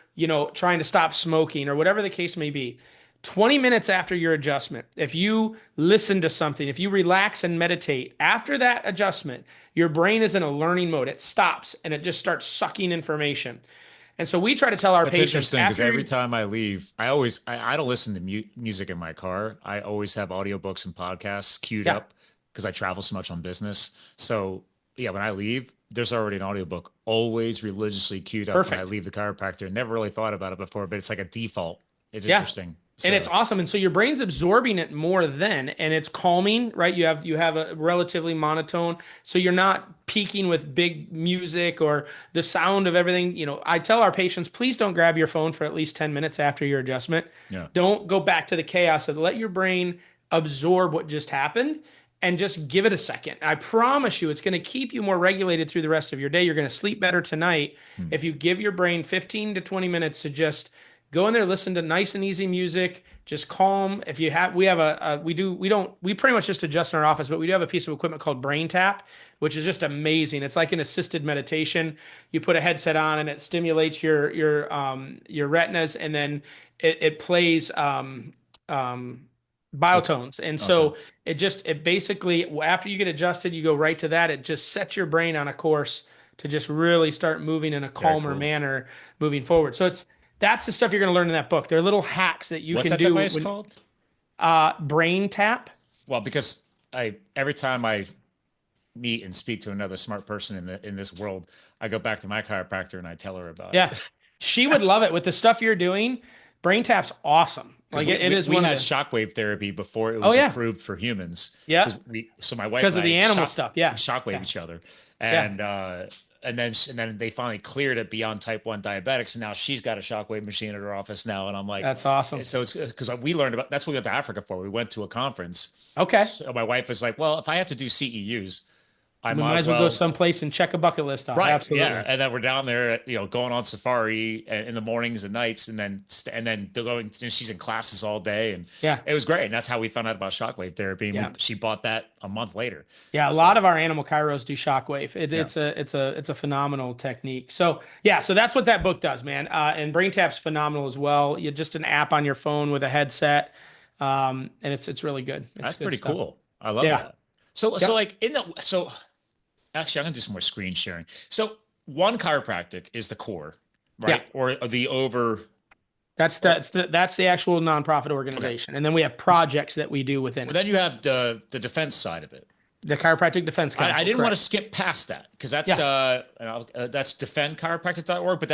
trying to stop smoking or whatever the case may be. 20 minutes after your adjustment, if you listen to something, if you relax and meditate, after that adjustment, your brain is in a learning mode. It stops and it just starts sucking information. And so we try to tell our That's patients interesting because after every time I leave, I don't listen to music in my car. I always have audiobooks and podcasts queued yeah, up because I travel so much on business. So yeah, when I leave, there's already an audiobook always religiously queued up when I perfect. leave the chiropractor. Never really thought about it before, but it's like a default. It's Yeah. interesting. And it's So awesome. And so your brain's absorbing it more then, and it's calming, right? You have a relatively monotone. So you're not peaking with big music or the sound of everything. I tell our patients, please don't grab your phone for at least 10 minutes after your adjustment. yeah. Don't go back to the chaos of let your brain absorb what just happened and just give it a second. I promise you, it's going to keep you more regulated through the rest of your day. You're going to sleep better tonight Hmm. if you give your brain 15 to 20 minutes to just Go in there, listen to nice and easy music, just calm. If you have, we have we pretty much just adjust in our office, but we do have a piece of equipment called Brain Tap, which is just amazing. It's like an assisted meditation. You put a headset on and it stimulates your retinas, and then it plays biotones. And Okay. so it basically, after you get adjusted, you go right to that. It just sets your brain on a course to just really start moving in a Very calmer cool. manner moving forward. So that's the stuff you're going to learn in that book. They're little hacks that you What's can that do device when called? Brain Tap. Well, because every time I meet and speak to another smart person in this world, I go back to my chiropractor and I tell her about Yeah. it. She would love it with the stuff you're doing. Brain Tap's awesome. Because Like it is we one of had the, shockwave therapy before it oh was yeah. approved for humans. Yeah. Because so my wife Because and of the I animal stuff. we Yeah. shockwave Yeah. each other, Yeah. and then they finally cleared it beyond type 1 diabetics, and now she's got a shockwave machine at her office now, and I'm like, That's awesome. so it's because we learned about that's what we went to Africa for. We went to a conference. Okay. So my wife was like, well, if I have to do CEUs, I We might might as as well go well. someplace and check a bucket list off. Right. Yeah. Absolutely. And then we're down there, going on safari in the mornings and nights, and then going. She's in classes all day, and Yeah. it was great. And that's how we found out about shockwave therapy. And Yeah. she bought that a month later. Yeah, a lot So of our animal chiros do shockwave. yeah, It's a phenomenal technique. So yeah, so that's what that book does, man. And Brain Tap's phenomenal as well. You just an app on your phone with a headset, and it's really good. It's that's good pretty stuff. cool. I love Yeah. that. So Yep. like actually, I'm gonna do some more screen sharing. So one chiropractic is the core, Yeah. right? Or the over. That's the actual nonprofit Okay. organization, and then we have projects that we do within Well, it. then you have the defense side of it. The Chiropractic Defense I Council, didn't want to correct? skip past that because Yeah. that's defendchiropractic.org, but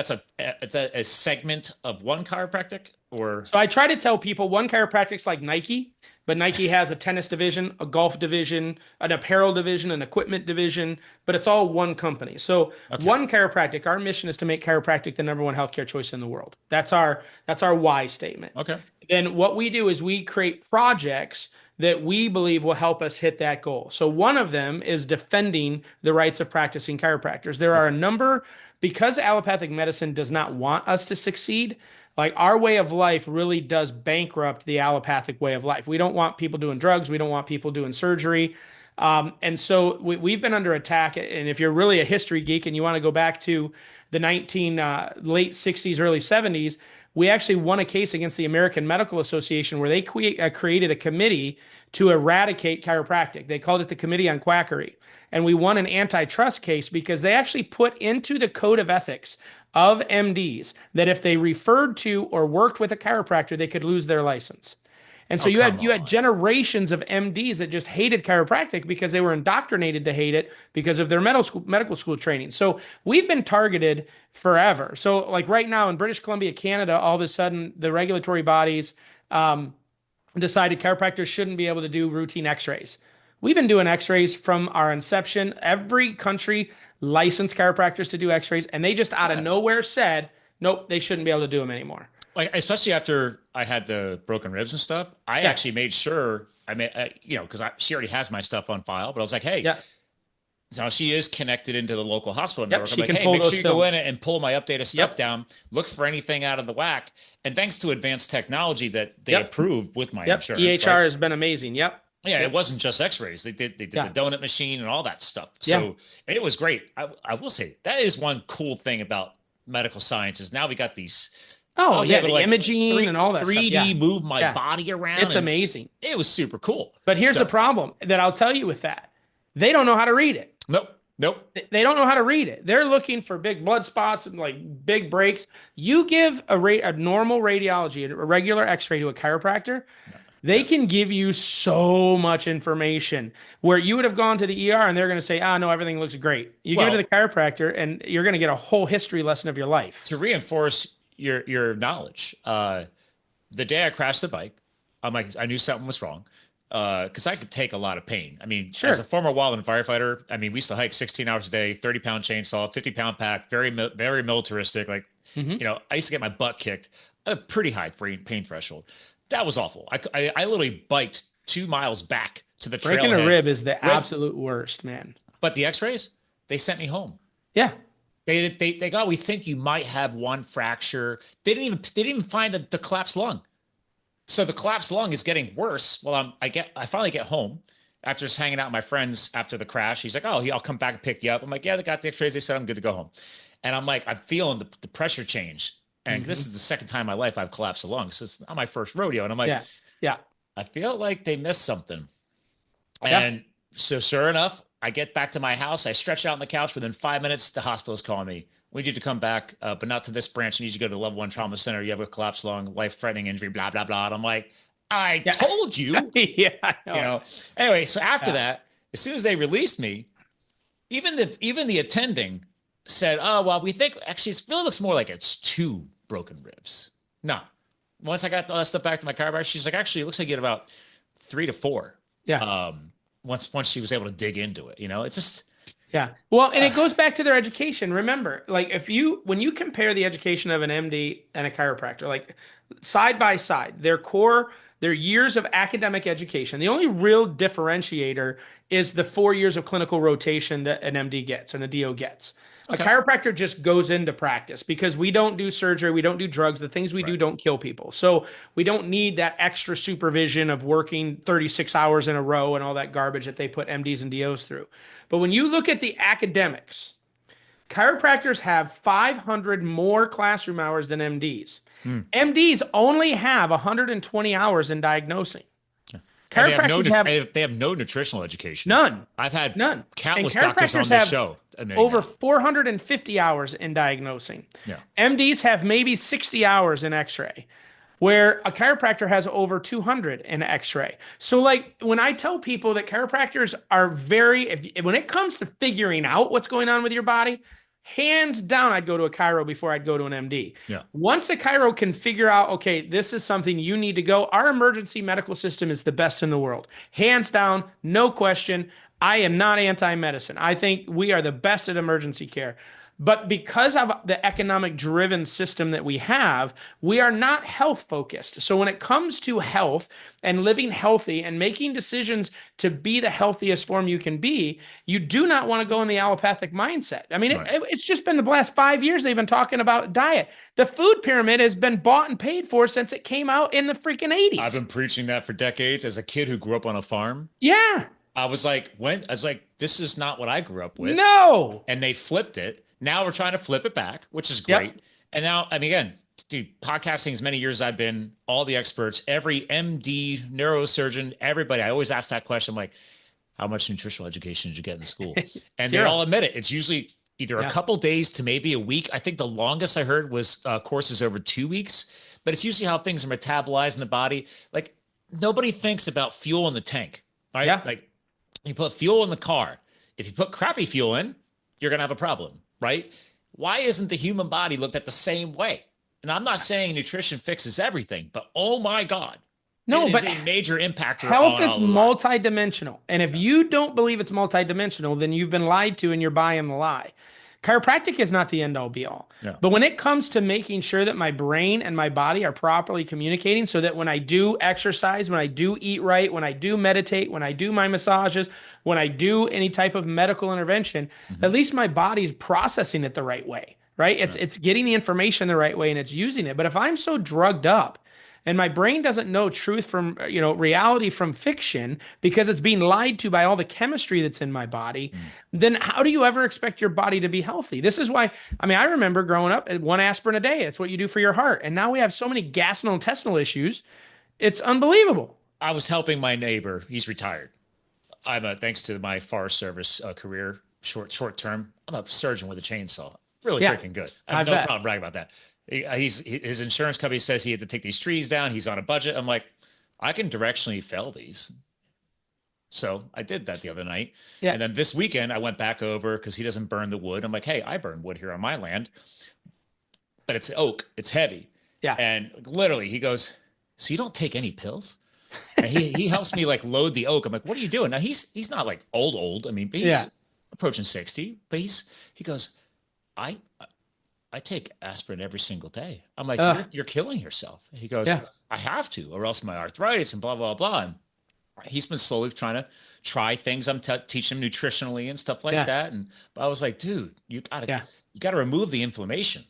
it's a segment of one chiropractic or So I try to tell people one chiropractic's like Nike, but Nike has a tennis division, a golf division, an apparel division, an equipment division, but it's all one company. So okay, one chiropractic, our mission is to make chiropractic the number one healthcare choice in the world. That's our why statement. okay, Then what we do is we create projects that we believe will help us hit that goal. So one of them is defending the rights of practicing chiropractors. There are okay, a number, because allopathic medicine does not want us to succeed, like our way of life really does bankrupt the allopathic way of life. We don't want people doing drugs. We don't want people doing surgery. And so we've been under attack. And if you're really a history geek and you want to go back to the late 60s, early 70s, we actually won a case against the American Medical Association where they created a committee to eradicate chiropractic. They called it the Committee on Quackery. And we won an antitrust case because they actually put into the code of ethics of MDs that if they referred to or worked with a chiropractor, they could lose their license. And so oh come you had on, generations of MDs that just hated chiropractic because they were indoctrinated to hate it because of their medical school training. So we've been targeted forever. So like right now in British Columbia, Canada, all of a sudden the regulatory bodies decided chiropractors shouldn't be able to do routine X-rays. We've been doing X-rays from our inception. Every country licensed chiropractors to do X-rays, and they just out of yeah. nowhere said, nope, they shouldn't be able to do them anymore. Like especially after I had the broken ribs and stuff, I Yeah, actually made sure I made because she already has my stuff on file, but I was like, hey. yeah, So she is connected into the local hospital yep. network. I'm She like, can hey, pull make those sure you go in films. and pull my updated stuff Yep, down. Look for anything out of the whack. And thanks to advanced technology that they yep, approved with my yep. insurance, right? EHR has been amazing. Yep, Yeah, it yep, wasn't just X-rays. They did the yeah, donut machine and all that stuff. yeah. So it was great. I will say that is one cool thing about medical science is now we got these. I Oh was yeah, able to the like imaging and all that stuff. 3D Yeah, move my yeah. body around, It's and amazing. it was super cool. But here's the So problem that I'll tell you with that. They don't know how to read it. nope, nope. They don't know how to read it. They're looking for big blood spots and like big breaks. You give a normal radiology, a regular X-ray to a chiropractor, they Yeah. can give you so much information where you would have gone to the ER and they're going to say, no, everything looks great. You give it to the Well, chiropractor and you're going to get a whole history lesson of your life. to reinforce your knowledge, the day I crashed the bike, I'm like, I knew something was wrong. Because I could take a lot of pain. I mean, as a Sure. former wildland firefighter, I mean, we used to hike 16 hours a day, 30-pound chainsaw, 50-pound pack, very militaristic. Like, Hmm. I used to get my butt kicked at a pretty high pain threshold. That was awful. I literally biked 2 miles back to the Breaking a trailhead rib is the with, absolute worst, man. but the X-rays, they sent me home. Yeah. They go, we think you might have one fracture. They didn't even find the collapsed lung. So the collapsed lung is getting worse. Well, I finally get home after just hanging out with my friends after the crash. He's like, oh, I'll come back and pick you up. I'm like, yeah, they got the x-rays. They said I'm good to go home. And I'm like, I'm feeling the pressure change. And this is the second time in my life I've collapsed a lung. So it's not my first rodeo. And I'm like, yeah. I feel like they missed something. Yeah. And so sure enough, I get back to my house. I stretch out on the couch. Within 5 minutes, the hospital's calling me. We need you to come back, but not to this branch. You need to go to level 1 trauma center. You have a collapsed lung, life-threatening injury, blah, blah, blah. And I'm like, I told you. Yeah, I know. Anyway, so after that, as soon as they released me, even the attending said, oh, well, we think actually it really looks more like it's 2 broken ribs. No. Once I got all that stuff back to my chiropractor, she's like, actually, it looks like you had about 3 to 4. Yeah. Once she was able to dig into it, it's just. Yeah. Well, and it goes back to their education. Remember, like when you compare the education of an MD and a chiropractor, like side by side, their years of academic education, the only real differentiator is the 4 years of clinical rotation that an MD gets and a DO gets. Okay. A chiropractor just goes into practice because we don't do surgery, we don't do drugs. The things we do don't kill people. So we don't need that extra supervision of working 36 hours in a row and all that garbage that they put MDs and DOs through. But when you look at the academics, chiropractors have 500 more classroom hours than MDs. MDs only have 120 hours in diagnosing. Chiropractors they have no nutritional education. None. I've had none. Countless doctors on this show. Over 450 hours in diagnosing. Yeah. MDs have maybe 60 hours in x-ray, where a chiropractor has over 200 in x-ray. So like when I tell people that chiropractors are when it comes to figuring out what's going on with your body, hands down, I'd go to a chiro before I'd go to an MD. Yeah. Once the chiro can figure out, okay, this is something you need to go, our emergency medical system is the best in the world. Hands down, no question. I am not anti-medicine. I think we are the best at emergency care. But because of the economic driven system that we have, we are not health focused. So when it comes to health and living healthy and making decisions to be the healthiest form you can be, you do not want to go in the allopathic mindset. I mean, it's just been the last 5 years they've been talking about diet. The food pyramid has been bought and paid for since it came out in the freaking 80s. I've been preaching that for decades as a kid who grew up on a farm. Yeah. I was like, this is not what I grew up with. No. And they flipped it. Now we're trying to flip it back, which is great. Yep. And now, I mean, again, dude, podcasting as many years as I've been, all the experts, every MD, neurosurgeon, everybody, I always ask that question. I'm like, how much nutritional education did you get in school? And they all admit it. It's usually either a couple days to maybe a week. I think the longest I heard was courses over 2 weeks, but it's usually how things are metabolized in the body. Like nobody thinks about fuel in the tank, right? Yeah. Like you put fuel in the car. If you put crappy fuel in, you're going to have a problem. Right? Why isn't the human body looked at the same way? And I'm not saying nutrition fixes everything, but oh my God. No, but a major impactor. Health is multidimensional. And if you don't believe it's multidimensional, then you've been lied to and you're buying the lie. Chiropractic is not the end all be all. No. But when it comes to making sure that my brain and my body are properly communicating so that when I do exercise, when I do eat right, when I do meditate, when I do my massages, when I do any type of medical intervention, at least my body's processing it the right way, right? It's getting the information the right way and it's using it. But if I'm so drugged up and my brain doesn't know truth from, reality from fiction because it's being lied to by all the chemistry that's in my body, then how do you ever expect your body to be healthy? This is why, I remember growing up, 1 aspirin a day. It's what you do for your heart. And now we have so many gastrointestinal issues. It's unbelievable. I was helping my neighbor. He's retired. Thanks to my Forest Service career, short term, I'm a surgeon with a chainsaw. Really freaking good. I have no problem bragging about that. His insurance company says he had to take these trees down. He's on a budget. I'm like, I can directionally fell these. So I did that the other night. Yeah. And then this weekend I went back over because he doesn't burn the wood. I'm like, hey, I burn wood here on my land, but it's oak. It's heavy. Yeah. And literally he goes, so you don't take any pills? And he helps me like load the oak. I'm like, what are you doing? Now he's not like old. I mean, he's approaching 60, but he goes, I take aspirin every single day. I'm like, you're killing yourself. He goes, I have to, or else my arthritis and blah, blah, blah. And he's been slowly trying to try things. I'm teaching him nutritionally and stuff like that. And I was like, dude, you gotta, you got to remove the inflammation.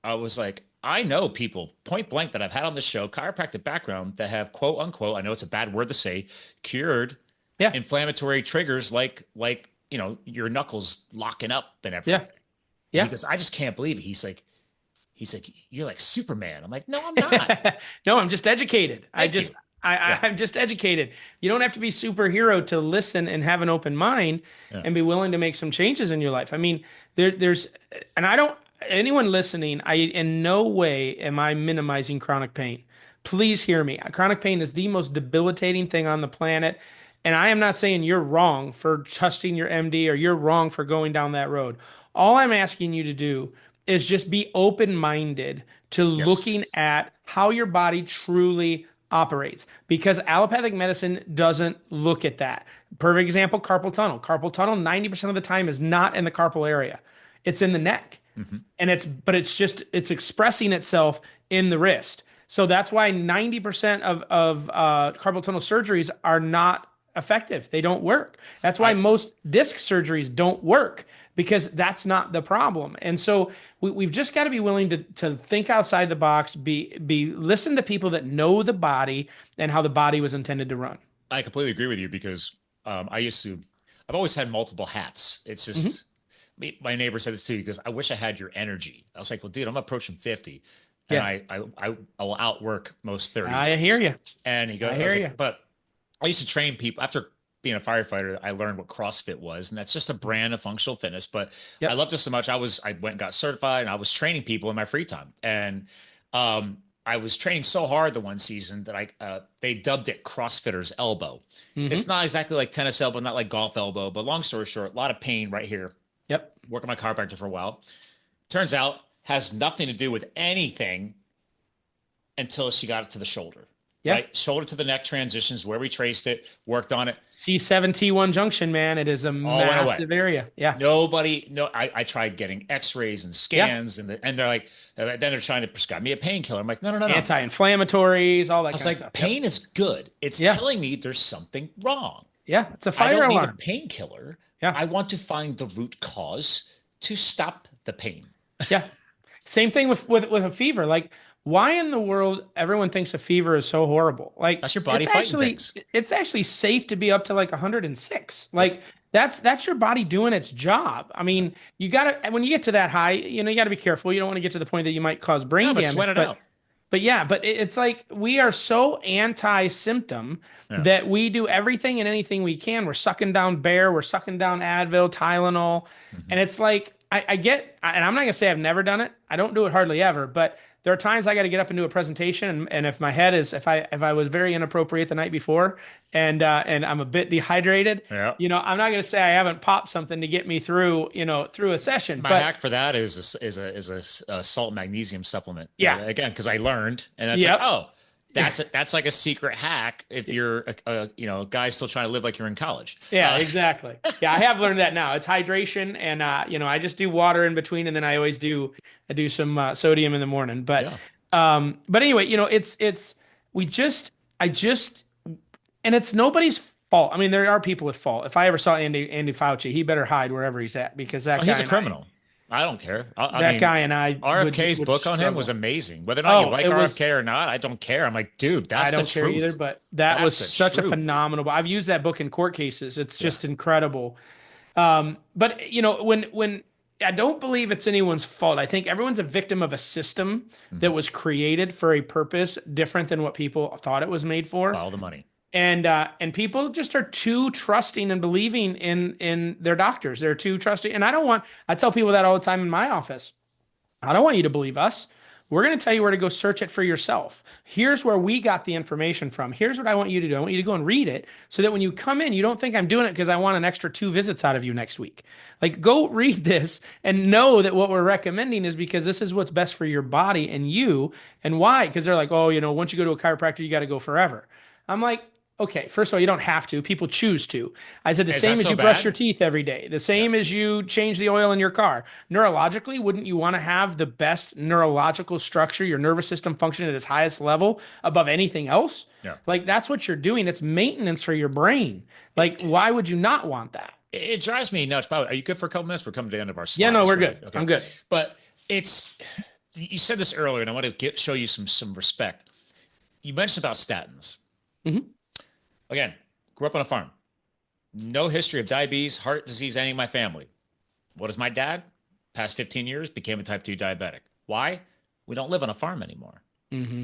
I was like, I know people point blank that I've had on the show, chiropractic background, that have quote unquote, I know it's a bad word to say, cured Yeah. inflammatory triggers like your knuckles locking up and Yeah. everything. And he Yeah. goes, I just can't believe it. He's like, you're like Superman. I'm like, no, I'm not. No, I'm just educated. Thank you. Yeah. I'm just educated. You don't have to be superhero to listen and have an open mind Yeah. and be willing to make some changes in your life. I mean, there's, and I don't, anyone listening, I in no way am I minimizing chronic pain. Please hear me. Chronic pain is the most debilitating thing on the planet. And I am not saying you're wrong for trusting your MD or you're wrong for going down that road. All I'm asking you to do is just be open-minded to looking Yes. at how your body truly operates because allopathic medicine doesn't look at that. Perfect example, carpal tunnel. Carpal tunnel 90% of the time is not in the carpal area. It's in the neck. Hmm. And it's expressing itself in the wrist. So that's why 90% of carpal tunnel surgeries are not effective. They don't work. That's why I most disc surgeries don't work because that's not the problem. And so we've just got to be willing to think outside the box, be listen to people that know the body and how the body was intended to run. I completely agree with you because I've always had multiple hats. It's Hmm. just my neighbor said this too. He goes, I wish I had your energy. I was like, well, dude, I'm approaching 50 and Yeah, I will outwork most 30 I year hear olds. you. And he goes, I I was hear you. like, but I used to train people after being a firefighter. I learned what CrossFit was, and that's just a brand of functional fitness. But I Yep. loved it so much. I went and got certified, and I was training people in my free time. And I was training so hard the one season that they dubbed it CrossFitter's elbow. It's Hmm. not exactly like tennis elbow, not like golf elbow, but long story short, a lot of pain right here. Yep. Working my chiropractor for a while. Turns out has nothing to do with anything until she got it to the shoulder, Yeah. right? Shoulder to the neck transitions where we traced it, worked on it, C7T1 junction, man. It is a all went away. massive area. Yeah. Nobody, no, I tried getting x-rays and Yeah. scans and they're like, then they're trying to prescribe me a painkiller. I'm like, no, no, no, no. Anti-inflammatories, all I that was kind of like, stuff. Yep. pain is good. It's Yeah. telling me there's something wrong. Yeah. It's a I fire don't need a alarm. painkiller. Yeah. I want to find the root cause to stop the pain. Yeah. Same thing with a fever. Like, why in the world everyone thinks a fever is so horrible? Like, That's your body fighting things. it's actually safe to be up to like 106. Like, that's your body doing its job. I mean, you gotta when you get to that high, you gotta be careful. You don't want to get to the point that you might cause No, brain but damage. sweat it out. But yeah, but it's like we are so anti-symptom Yeah. that we do everything and anything we can. We're sucking down Bayer, we're sucking down Advil, Tylenol, Mhm. and it's like I get, and I'm not gonna say I've never done it. I don't do it hardly ever, but there are times I got to get up and do a presentation, and if my head is, if I was very inappropriate the night before, and I'm a bit dehydrated, Yeah. I'm not gonna say I haven't popped something to get me through, through a session, My but hack for that is a salt magnesium supplement. yeah, Again, because I learned, and that's like, yep. oh, that's like a secret hack if you're a guy still trying to live like you're in college. Yeah, exactly. Yeah, I have learned that now. It's hydration, and I just do water in between, and then I do some sodium in the morning. Yeah. But anyway, it's we just I just and it's nobody's fault. I mean, there are people at fault. If I ever saw Andy Fauci, he better hide wherever he's at because Oh, he's a criminal. I don't care. I mean, Guy and I RFK's would book on him was struggle. amazing. Whether or not you Oh, like it was. RFK or not, I don't care. I'm like, dude, I that's the don't care either, truth. but that was That's the such a truth. phenomenal. I've used that book in court cases. It's Yeah. just incredible. But when I don't believe it's anyone's fault. I think everyone's a victim of a system that Mhm. was created for a purpose different than what people thought it was made for. Follow the money. And people just are too trusting and believing in their doctors. They're too trusting. And I tell people that all the time in my office. I don't want you to believe us. We're going to tell you where to go search it for yourself. Here's where we got the information from. Here's what I want you to do. I want you to go and read it so that when you come in, you don't think I'm doing it because I want an extra 2 visits out of you next week. Like, go read this and know that what we're recommending is because this is what's best for your body and you. And why? Because they're like, oh, once you go to a chiropractor, you got to go forever. I'm like, okay, first of all, you don't have to. People choose to. I said the Is same that as so you brush your bad? teeth every day, the Yeah. same as you change the oil in your car. Neurologically, wouldn't you want to have the best neurological structure, your nervous system functioning at its highest level above anything else? Yeah. Like, that's what you're doing. It's maintenance for your brain. Like, why would you not want that? it drives me nuts. By the way, are you good for a couple minutes? We're coming to the end of our Yeah, no, slides, we're right? good. Okay. I'm good. But it's, you said this earlier, and I want to show you some respect. You mentioned about statins. Hmm. Again, grew up on a farm. No history of diabetes, heart disease, any of my family. What is my dad? Past 15 years, became a type 2 diabetic. Why? We don't live on a farm anymore. Hmm.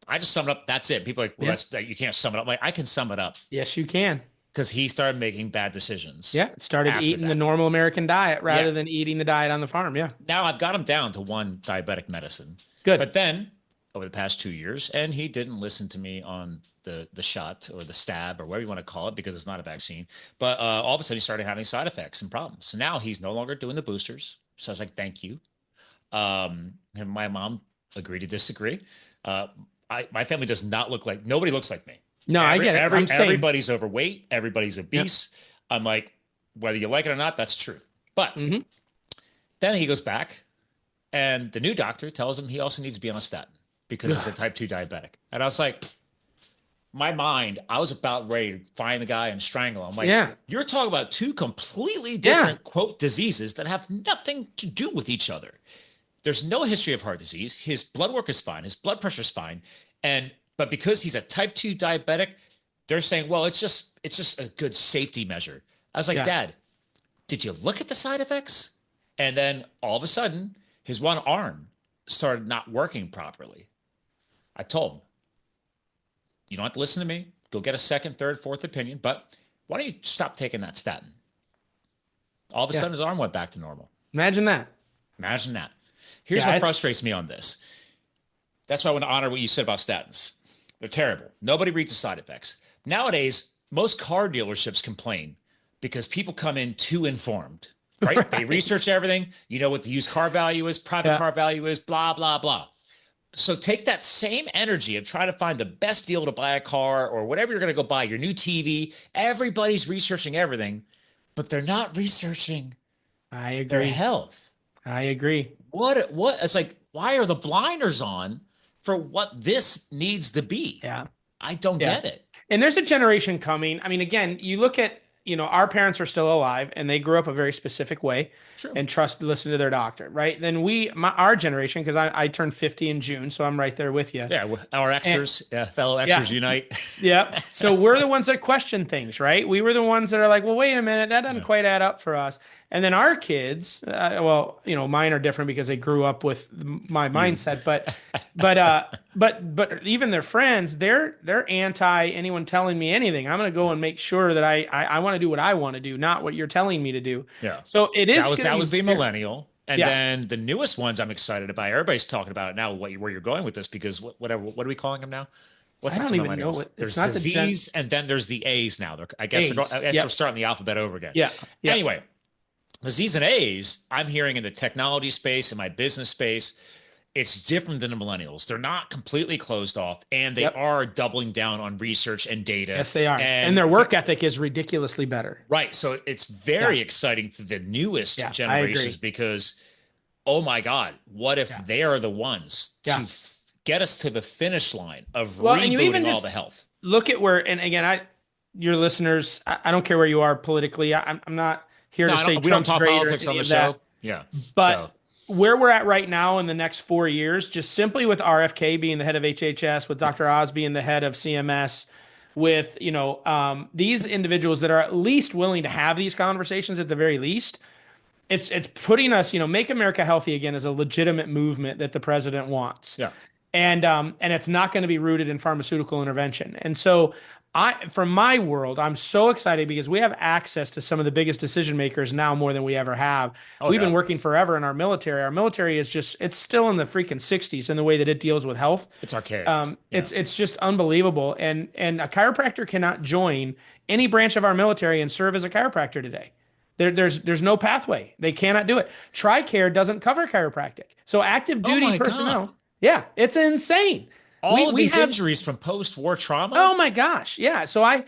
I just sum it up. That's it. People are like, well, Yeah. you can't sum it up. Like, I can sum it up Yes, you can. because he started making bad decisions Yeah. Started after eating the that. normal American diet Yeah. rather than eating the diet on the farm. Yeah. Now I've got him down to one diabetic medicine. Good. But then over the past 2 years, and he didn't listen to me on the shot or the stab or whatever you want to call it because it's not a vaccine. But all of a sudden he started having side effects and problems. So now he's no longer doing the boosters. So I was like, thank you. And my mom agreed to disagree. My family does not look like, nobody looks like me. No, I get it. I'm saying. Everybody's overweight. Everybody's obese. Yep. I'm like, whether you like it or not, that's truth. But then he goes back and the new doctor tells him he also needs to be on a statin because he's a type 2 diabetic. And I was like, my mind, I was about ready to find the guy and strangle him. I'm like, you're talking about two completely different, quote, diseases that have nothing to do with each other. There's no history of heart disease. His blood work is fine. His blood pressure is fine. But because he's a type 2 diabetic, they're saying, well, it's just a good safety measure. I was like, Dad, did you look at the side effects? And then all of a sudden, his one arm started not working properly. I told him, you don't have to listen to me. Go get a second, third, fourth opinion. But why don't you stop taking that statin? All of a sudden, his arm went back to normal. Imagine that. Imagine that. Here's what frustrates me on this. That's why I want to honor what you said about statins. They're terrible. Nobody reads the side effects. Nowadays, most car dealerships complain because people come in too informed, right? They research everything. You know what the used car value is, private car value is, blah, blah, blah. So take that same energy of trying to find the best deal to buy a car or whatever you're going to go buy, your new TV. Everybody's researching everything, but they're not researching their health. I agree. What? It's like, why are the blinders on for what this needs to be? Yeah. I don't get it. And there's a generation coming. I mean, again, you look at, our parents are still alive and they grew up a very specific way and listen to their doctor, right? Then our generation, because I turned 50 in June, so I'm right there with you. Yeah, our Xers, fellow Xers unite. Yeah. So we're the ones that question things, right? We were the ones that are like, well, wait a minute, that doesn't quite add up for us. And then our kids, mine are different because they grew up with my mindset, but even their friends, they're anti anyone telling me anything. I'm going to go and make sure that I want to do what I want to do, not what you're telling me to do. Yeah. So it is. That was the millennial. And then the newest ones I'm excited about. Everybody's talking about it now, where you're going with this, because what are we calling them now? What's I don't even know what there's the Z's and then there's the A's now. I guess we're starting the alphabet over again. Yeah. Anyway, the Z's and A's, I'm hearing in the technology space, in my business space, it's different than the millennials. They're not completely closed off, and they are doubling down on research and data. Yes, they are. And their work ethic is ridiculously better. Right. So it's very exciting for the newest generations because, oh my God, what if they are the ones to get us to the finish line of rebooting all the health? Look at where, and again, your listeners, I don't care where you are politically. I'm not here to say we don't talk politics on the show. Yeah. But where we're at right now in the next 4 years, just simply with RFK being the head of HHS, with Dr. Oz being the head of CMS, with, these individuals that are at least willing to have these conversations at the very least, it's putting us, Make America Healthy Again is a legitimate movement that the president wants. Yeah. And it's not going to be rooted in pharmaceutical intervention. And so from my world, I'm so excited because we have access to some of the biggest decision makers now more than we ever have. We've been working forever in our military. Our military is it's still in the freaking 60s in the way that it deals with health. It's archaic. It's just unbelievable. And a chiropractor cannot join any branch of our military and serve as a chiropractor today. There's no pathway. They cannot do it. TRICARE doesn't cover chiropractic. So active duty personnel. God. Yeah, it's insane. All of these injuries from post-war trauma. Oh my gosh. Yeah. So I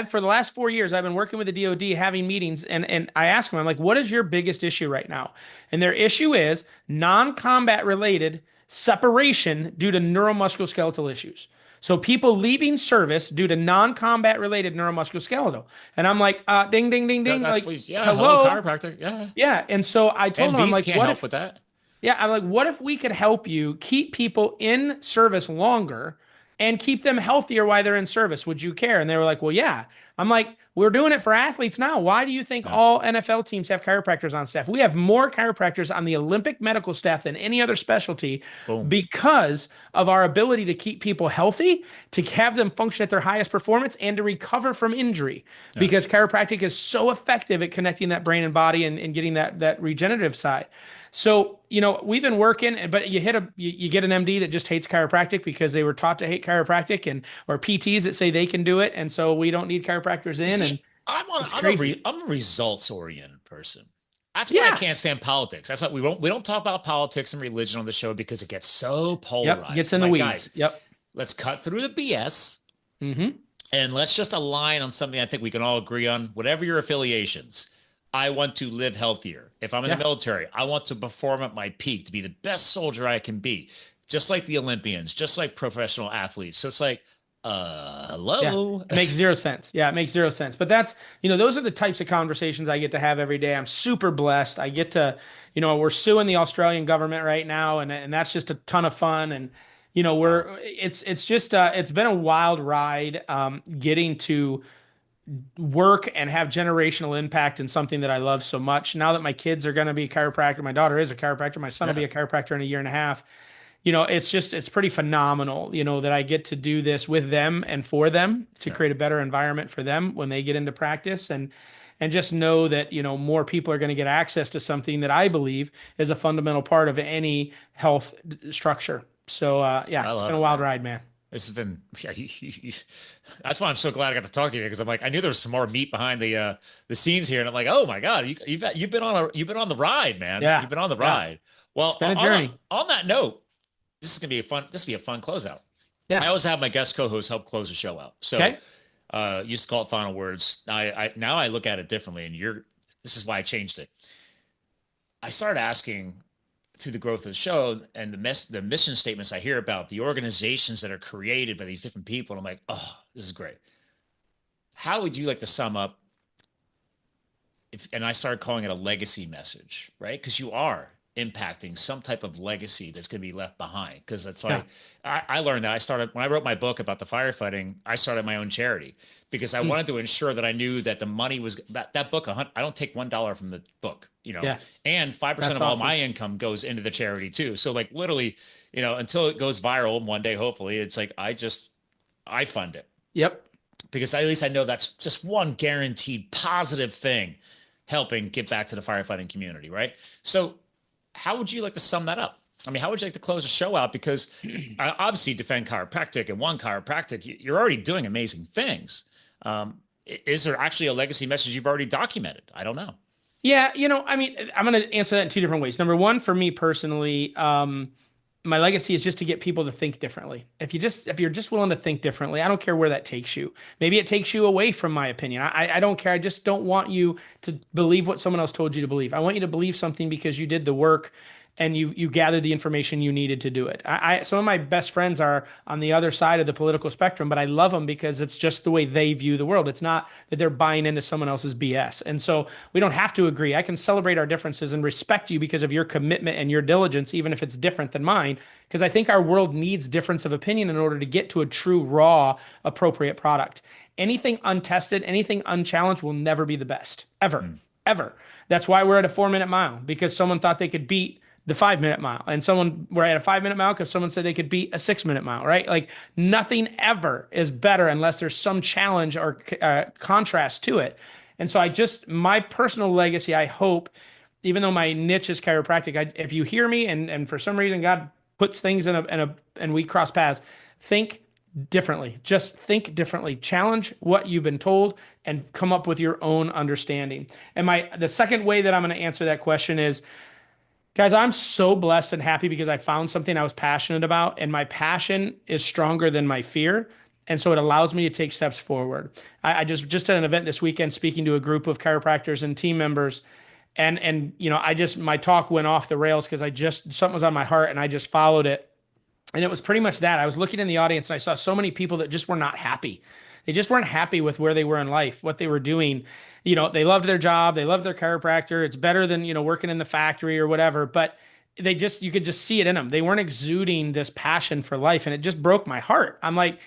for the last 4 years, I've been working with the DOD, having meetings, and I ask them, I'm like, what is your biggest issue right now? And their issue is non-combat related separation due to neuromusculoskeletal issues. So people leaving service due to non-combat related neuromusculoskeletal. And I'm like, ding, ding, ding, ding. That's Like, please. Yeah. Hello, hello. chiropractor. Yeah. Yeah. And so I told him, I'm MDs like, can't what help if, with that. yeah, I'm like, what if we could help you keep people in service longer and keep them healthier while they're in service? Would you care? And they were like, well, yeah. I'm like, we're doing it for athletes now. Why do you think Yeah. all NFL teams have chiropractors on staff? We have more chiropractors on the Olympic medical staff than any other specialty Boom. because of our ability to keep people healthy, to have them function at their highest performance, and to recover from injury. Yeah. Because chiropractic is so effective at connecting that brain and body and getting that regenerative side. So, we've been working, but you get an MD that just hates chiropractic because they were taught to hate chiropractic, or PTs that say they can do it. And so we don't need chiropractors in, and See, it's crazy. I'm a results oriented person. That's why I Yeah. can't stand politics. That's why we don't talk about politics and religion on the show because it gets so Yep. polarized. Gets in I'm the like, weeds. guys, Yep. let's cut through the BS Mm-hmm. and let's just align on something I think we can all agree on. Whatever your affiliations, I want to live healthier. If I'm in the Yeah. military, I want to perform at my peak, to be the best soldier I can be, just like the Olympians, just like professional athletes. So it's like, Yeah. hello. It makes zero sense. Yeah, it makes zero sense. But those are the types of conversations I get to have every day. I'm super blessed. I get to, we're suing the Australian government right now, and that's just a ton of fun. And, Wow. it's just, it's been a wild ride, getting to work and have generational impact in something that I love so much. Now that my kids are going to be chiropractor, my daughter is a chiropractor, my son will be Yeah. a chiropractor in a year and a half. It's pretty phenomenal, that I get to do this with them and for them to Yeah. create a better environment for them when they get into practice, and just know that, more people are going to get access to something that I believe is a fundamental part of any health structure. So, yeah, I it's been love a it, wild man. ride, man. This has been, yeah, that's why I'm so glad I got to talk to you because I'm like, I knew there was some more meat behind the scenes here. And I'm like, oh my God, you've been on the ride, man. Yeah. You've been on the Yeah. ride. Well, It's been a journey. on that note, this will be a fun closeout. I Yeah. always have my guest co-host help close the show out. So, Okay. used to call it final words. Now I look at it differently and this is why I changed it. I started asking through the growth of the show and the mission statements I hear about, the organizations that are created by these different people. And I'm like, oh, this is great. How would you like to sum up and I started calling it a legacy message, right? Because you are impacting some type of legacy that's going to be left behind. Because that's Yeah. like, I learned that when I wrote my book about the firefighting, I started my own charity because I Mm. wanted to ensure that I knew that the money was that book. I don't take $1 from the book, Yeah. and 5% That's of all awesome. my income goes into the charity too. So like literally, until it goes viral and one day, hopefully it's like, I fund it Yep. because at least I know that's just one guaranteed positive thing helping get back to the firefighting community, right? So, how would you like to sum that up? I mean, how would you like to close the show out? Because obviously, defend chiropractic and one chiropractic, you're already doing amazing things. Is there actually a legacy message you've already documented? I don't know. Yeah, I mean, I'm going to answer that in two different ways. Number one, for me personally, my legacy is just to get people to think differently. If you're just willing to think differently, I don't care where that takes you. Maybe it takes you away from my opinion. I don't care. I just don't want you to believe what someone else told you to believe. I want you to believe something because you did the work and you gathered the information you needed to do it. Some of my best friends are on the other side of the political spectrum, but I love them because it's just the way they view the world. It's not that they're buying into someone else's BS. And so we don't have to agree. I can celebrate our differences and respect you because of your commitment and your diligence, even if it's different than mine, because I think our world needs difference of opinion in order to get to a true, raw, appropriate product. Anything untested, anything unchallenged will never be the best, ever, ever. That's why we're at a 4-minute mile, because someone thought they could beat the 5-minute mile, and we're at a 5-minute mile because someone said they could beat a 6-minute mile, right? Like nothing ever is better unless there's some challenge or contrast to it. And so my personal legacy, I hope, even though my niche is chiropractic, if you hear me and for some reason God puts things and we cross paths, think differently. Just think differently. Challenge what you've been told and come up with your own understanding. And the second way that I'm going to answer that question is, guys, I'm so blessed and happy because I found something I was passionate about, and my passion is stronger than my fear. And so it allows me to take steps forward. I just at an event this weekend speaking to a group of chiropractors and team members. And my talk went off the rails because something was on my heart and I just followed it. And it was pretty much that. I was looking in the audience and I saw so many people that just were not happy. They just weren't happy with where they were in life, what they were doing. They loved their job, they loved their chiropractor. It's better than, working in the factory or whatever, but you could just see it in them. They weren't exuding this passion for life. And it just broke my heart. I'm like,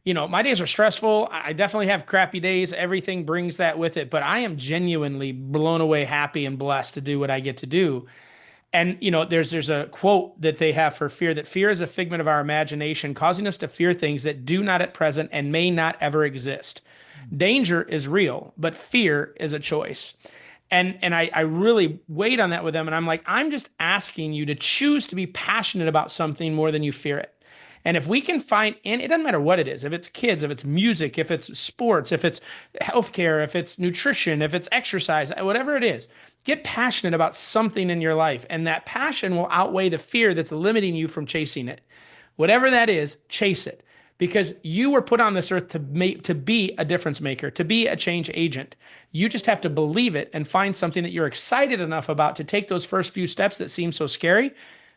my days are stressful. I definitely have crappy days. Everything brings that with it, but I am genuinely blown away, happy and blessed to do what I get to do. And there's a quote that they have for fear, that fear is a figment of our imagination, causing us to fear things that do not at present and may not ever exist. Danger is real, but fear is a choice. And I really weighed on that with them. And I'm like, I'm just asking you to choose to be passionate about something more than you fear it. And if we can find, and it doesn't matter what it is, if it's kids, if it's music, if it's sports, if it's healthcare, if it's nutrition, if it's exercise, whatever it is, get passionate about something in your life. And that passion will outweigh the fear that's limiting you from chasing it. Whatever that is, chase it. Because you were put on this earth to be a difference maker, to be a change agent. You just have to believe it and find something that you're excited enough about to take those first few steps that seem so scary,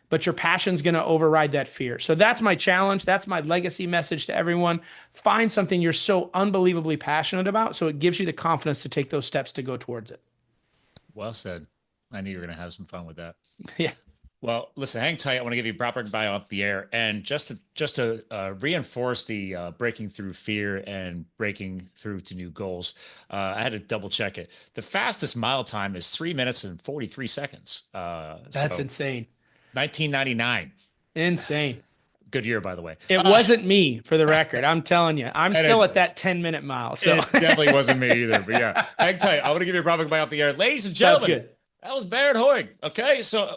but your passion's going to override that fear. So that's my challenge. That's my legacy message to everyone. Find something you're so unbelievably passionate about, so it gives you the confidence to take those steps to go towards it. Well said. I knew you were going to have some fun with that. Yeah. Well, listen, hang tight. I want to give you a proper goodbye off the air. And just to reinforce the breaking through fear and breaking through to new goals, I had to double check it. The fastest mile time is 3 minutes and 43 seconds. That's insane. 1999. Insane. Good year, by the way. It wasn't me, for the record. I'm telling you, I'm still at that 10-minute mile. So it definitely wasn't me either. But yeah, hang tight. I want to give you a proper goodbye off the air. Ladies and gentlemen, that was Bharon Hoag. Okay, so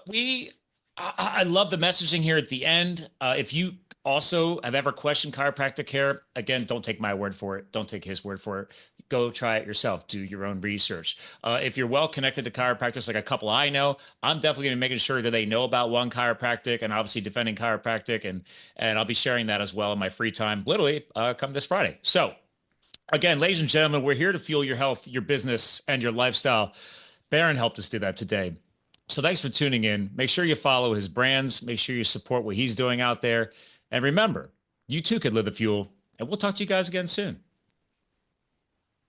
I love the messaging here at the end. If you also have ever questioned chiropractic care, again, don't take my word for it. Don't take his word for it. Go try it yourself. Do your own research. If you're well connected to chiropractors, like a couple I know, I'm definitely going to be making sure that they know about One Chiropractic and obviously defending chiropractic. And I'll be sharing that as well in my free time, literally come this Friday. So again, ladies and gentlemen, we're here to fuel your health, your business, and your lifestyle. Bharon helped us do that today. So thanks for tuning in. Make sure you follow his brands. Make sure you support what he's doing out there. And remember, you too could live the fuel. And we'll talk to you guys again soon.